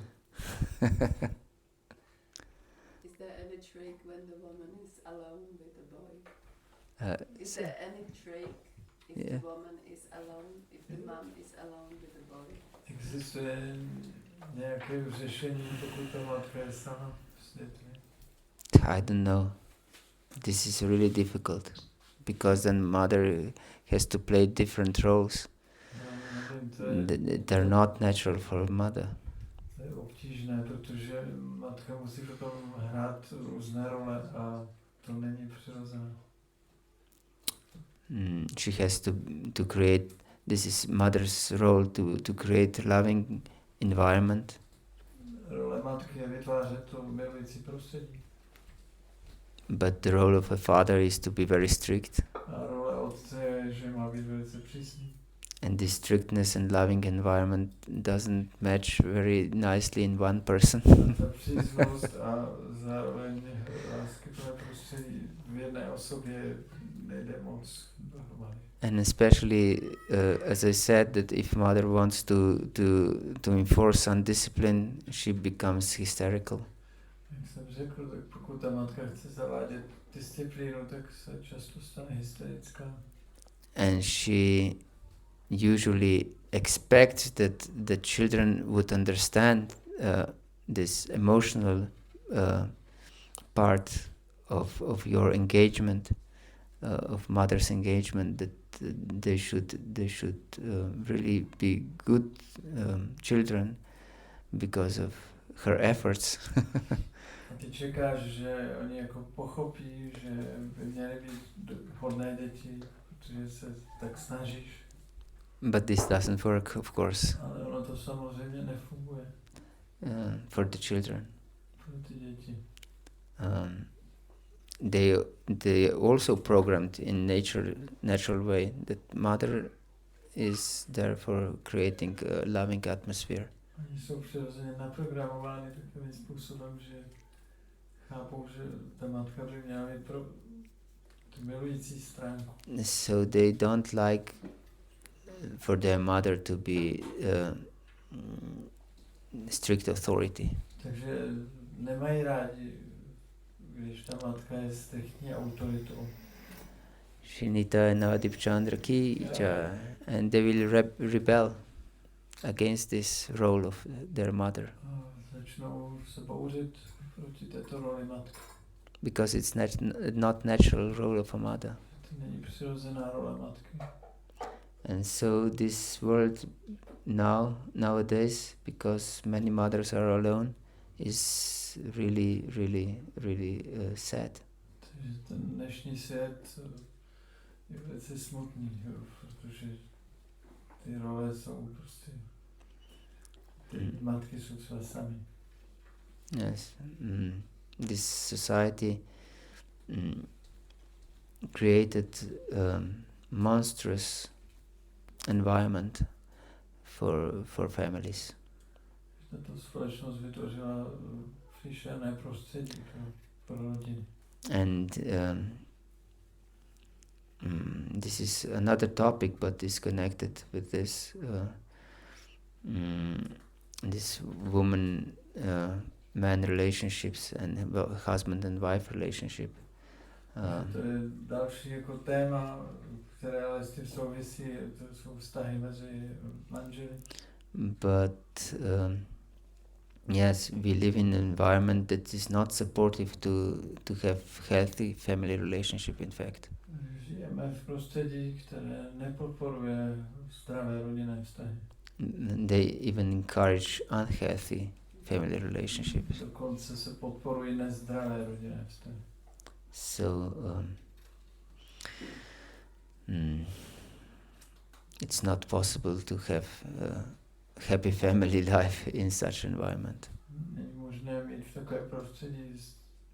Is there any trick when the woman is alone with the boy? Is So- there any trick if Yeah. the woman is alone, if the mom is alone with the boy? Existuje nějaké řešení, pokud ta matka je sama s dětmi? I don't know. This is really difficult because then mother has to play different roles. They're not natural for mother. To je obtížné, protože matka musí potom hrát různé role a to není přirozené. She has to create. This is mother's role to create loving environment. Role matky je vytvářet to milující prostředí. But the role of a father is to be very strict. A role otce je, že má být velice přísný. And this strictness and loving environment doesn't match very nicely in one person. Ta přísnost a zároveň láskyplné prostředí v jedné osobě nejde moc dohromady. And especially, as I said, that if mother wants to enforce undiscipline, she becomes hysterical. Jak jsem řekl, tak pokud ta matka chce zavádět disciplínu, tak se často stane hysterická. And she usually expects that the children would understand this emotional part of your engagement, of mother's engagement, that they should really be good children because of her efforts. A ty čekáš, že oni jako pochopí, že by měly být hodné děti, protože se tak snažíš. But this doesn't work, of course, Ale ono to samozřejmě nefunguje for the children. pro ty děti. They also programmed in natural way that mother is there for creating a loving atmosphere. Oni jsou přirozeně naprogramovány takovým způsobem, že chápou, že ta matka by měla mít pro tu milující stránku. So they don't like for their mother to be strict authority. Takže nemají rádi, když ta matka je striktní autoritou. Shinita Navadip Chandra ki jai. And they will rebel against this role of their mother. A začnou se bouřit proti této roli matky. Because it's not natural role of a mother. To není přirozená role matky. And so this world nowadays, because many mothers are alone, is really sad. Takže ten dnešní svět je velice smutný, jo, protože ty role jsou prostě, ty matky jsou třeba sami. Yes. This society created monstrous environment for families. Tato společnost vytvořila příšerné prostředí pro rodiny. And this is another topic, but is connected with this this woman-man relationships and husband and wife relationship. To je další jako téma, které ale s tím souvisí, to jsou vztahy mezi manželi. But yes, we live in an environment that is not supportive to have healthy family relationship, in fact. Žijeme v prostředí, které nepodporuje zdravé rodinné vztahy. They even encourage unhealthy family relationships. Dokonce se podporují nezdravé rodinné vztahy. So it's not possible to have happy family life in such environment. Není možné mít v takové prostředí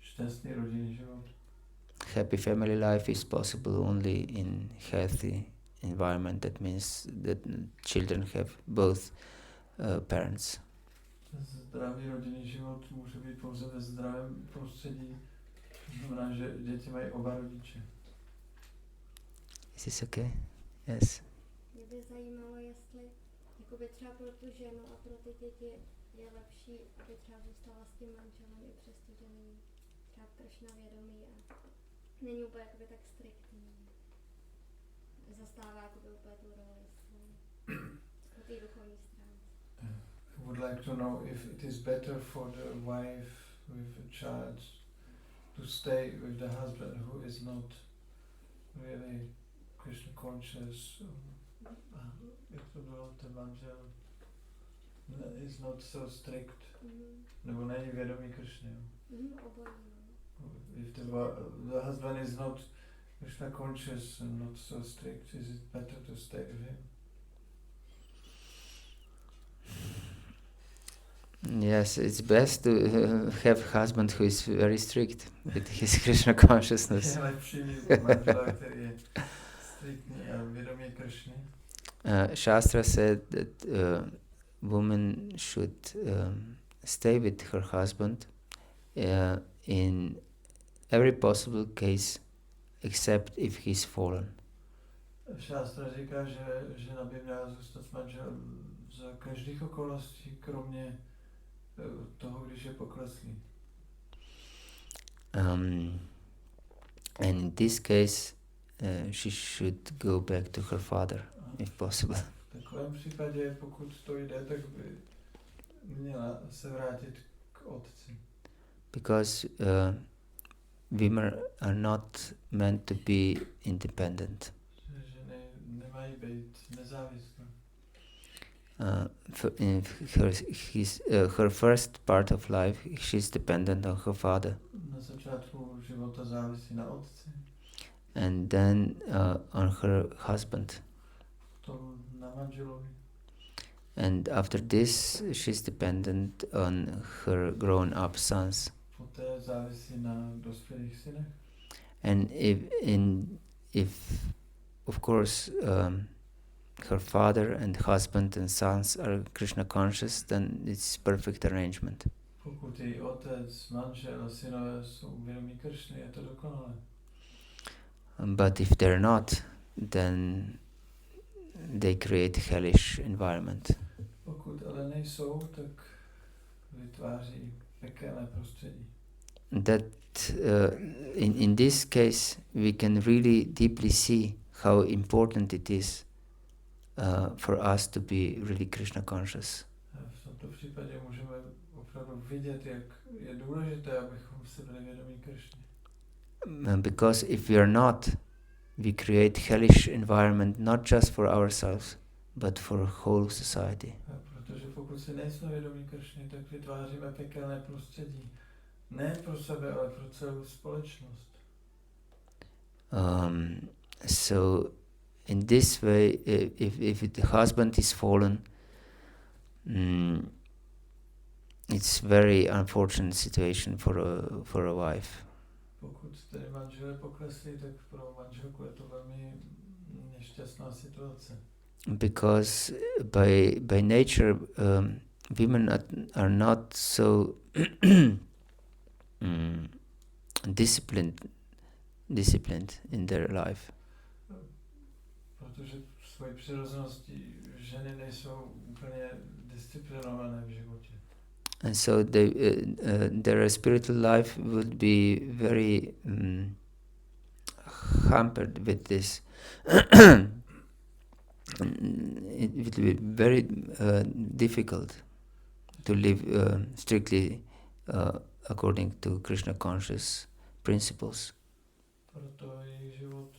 šťastný rodinný život. Happy family life is possible only in healthy environment. That means that children have both parents. Zdravý rodinný život může být pouze ve zdravém prostředí. To znamená, že děti mají oba rodiče. Is this okay? Yes. Mě by zajímalo, jestli jakoby třeba pro tu ženu a pro ty děti je lepší, aby třeba zůstala s tím manželem i přesto, že není třeba Kršna vědomí a není úplně jakoby tak striktní. Zastává jakoby úplně tu roli po té duchovní stránce. I would like to know if it is better for the wife with a child to stay with the husband who is not really Krishna conscious, jak to bylo, ten manžel is not so strict, nebo není vědomý Krishny. If the husband is not Krishna conscious and not so strict, is it better to stay with him? Yes, it's best to have a husband who is very strict with his Krishna consciousness. Je lepší mít manžela, který je striktní a vědomý Krishny. Shastra said that woman should stay with her husband in every possible case except if he's fallen. Šástra říká, že žena by měla zůstat s manželem za každých okolností, kromě toho, když je pokleslý. And in this case, she should go back to her father, if possible. V takovém případě, pokud to jde, tak by měla se vrátit k otci. Because women are not meant to be independent. Ženy nemají být nezávislé. Her first part of life, she's dependent on her father. Na začátku života závisí na otci. And then on her husband. Potom na manželovi. And after this, she's dependent on her grown-up sons. Poté závisí na dospělých synech. And if of course her father and husband and sons are Krishna conscious, then it's perfect arrangement. Pokud její otec, manžel a synové jsou vědomí Kršny, je to dokonalé. But if they're not, then they create hellish environment. Pokud ale nejsou, tak vytváří pekelné prostředí. That in this case we can really deeply see how important it is for us to be really Krishna conscious. V tomto případě můžeme opravdu vidět, jak je důležité, abychom se byli vědomí Kršny. Because if we are not, we create hellish environment not just for ourselves, but for whole society. Protože pokud si nejsme vědomí Kršny, tak vytváříme pekelné prostředí. Ne pro sebe, ale pro celou společnost. So in this way, if the husband is fallen, it's very unfortunate situation for a wife. Pokud tedy manželé poklesli, tak pro manželku je to velmi nešťastná situace. Because by nature, women are not so disciplined in their life. Protože svojí přirozeností ženy nejsou úplně disciplinované v životě. And so their spiritual life would be very hampered with this. It will be very difficult to live strictly according to Krishna conscious principles. Proto jejich život,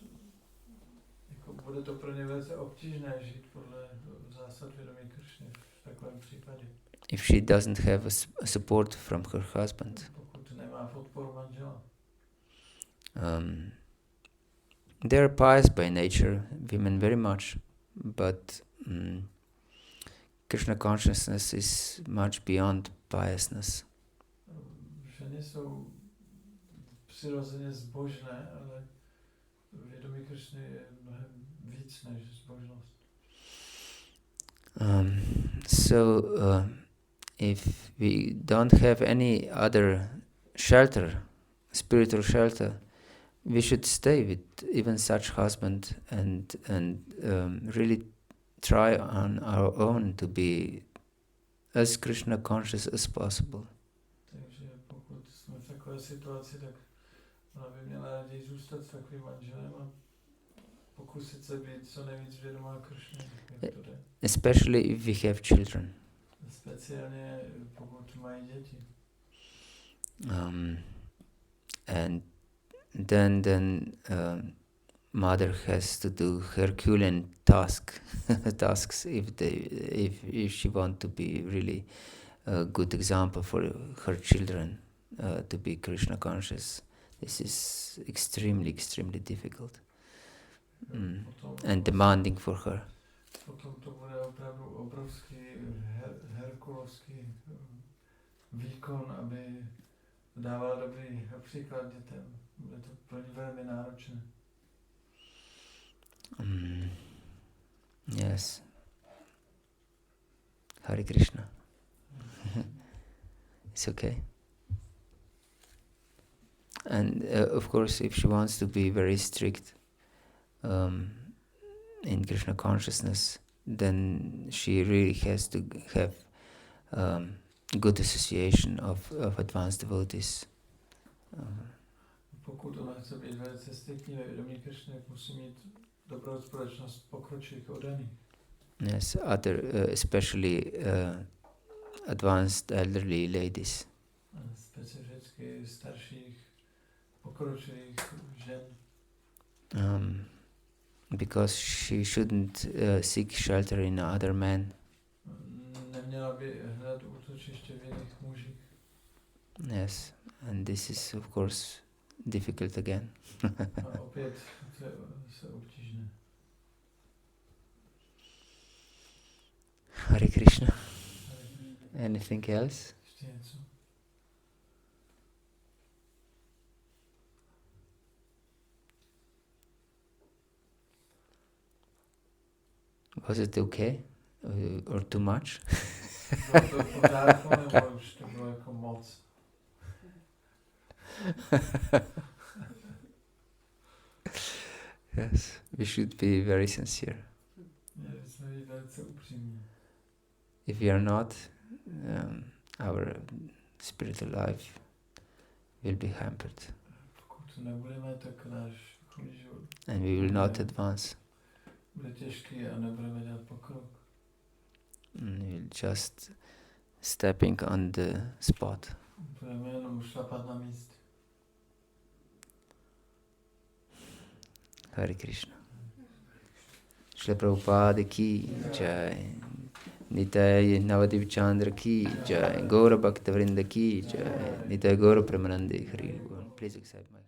jako bude to pro ně velice obtížné žít podle zásad vědomí Kršny v takovém případě. If she doesn't have a support from her husband. Pokud nemá podporu manžela. They are pious by nature, women very much, but Krishna consciousness is much beyond piousness. Ženy jsou přirozeně zbožné, ale vědomí Kršny je mnohem víc než zbožnost. If we don't have any other shelter, spiritual shelter, we should stay with even such husband and really try on our own to be as Krishna conscious as possible. Takže pokud jsme v takové situaci, tak ona by měla raději zůstat s takovým manželem a pokusit se být co nejvíc vědomá Kršny. Especially if we have children. Speciálně pokud mají děti. And then mother has to do Herculean tasks if she want to be really a good example for her children to be Krishna conscious. This is extremely difficult and demanding for her. Potom to bude opravdu obrovský herkulovský výkon, aby dával dobrý příklad dětem. Bude to pro ně velmi náročné. Yes. Hare Krishna. It's okay. And of course, if she wants to be very strict in Krishna consciousness, then she really has to have good association of advanced devotees. Pokud ona chce být velice striktní ve vědomí Kršny, musí mít dobrou společnost pokročilých oddaných. Yes, especially advanced elderly ladies. Specificky starších pokročilých žen. Because she shouldn't seek shelter in other men. Neměla by hledat útočiště v jiných mužích. Yes, and this is of course difficult again. A opět to je obtížné. Hare Krishna. Anything else? Ještě něco? Was it okay or too much? Bylo to v pořádku, nebo už to bylo jako moc? Yes, we should be very sincere. Měli jsme být velice upřímní. If we are not, our spiritual life will be hampered. Pokud nebudeme, tak náš život. And we will not advance. Bude těžký a nebudeme dělat pokrok. We'll just stepping on the spot. Budeme jenom šlapat na místě. Hare Krishna. Shri Prabhupada ki jai. Nitai Navadip Chandra ki jai. Gaura Bhakta Vrinda ki jai. Nitai Gaura Premanande Hari. Please accept my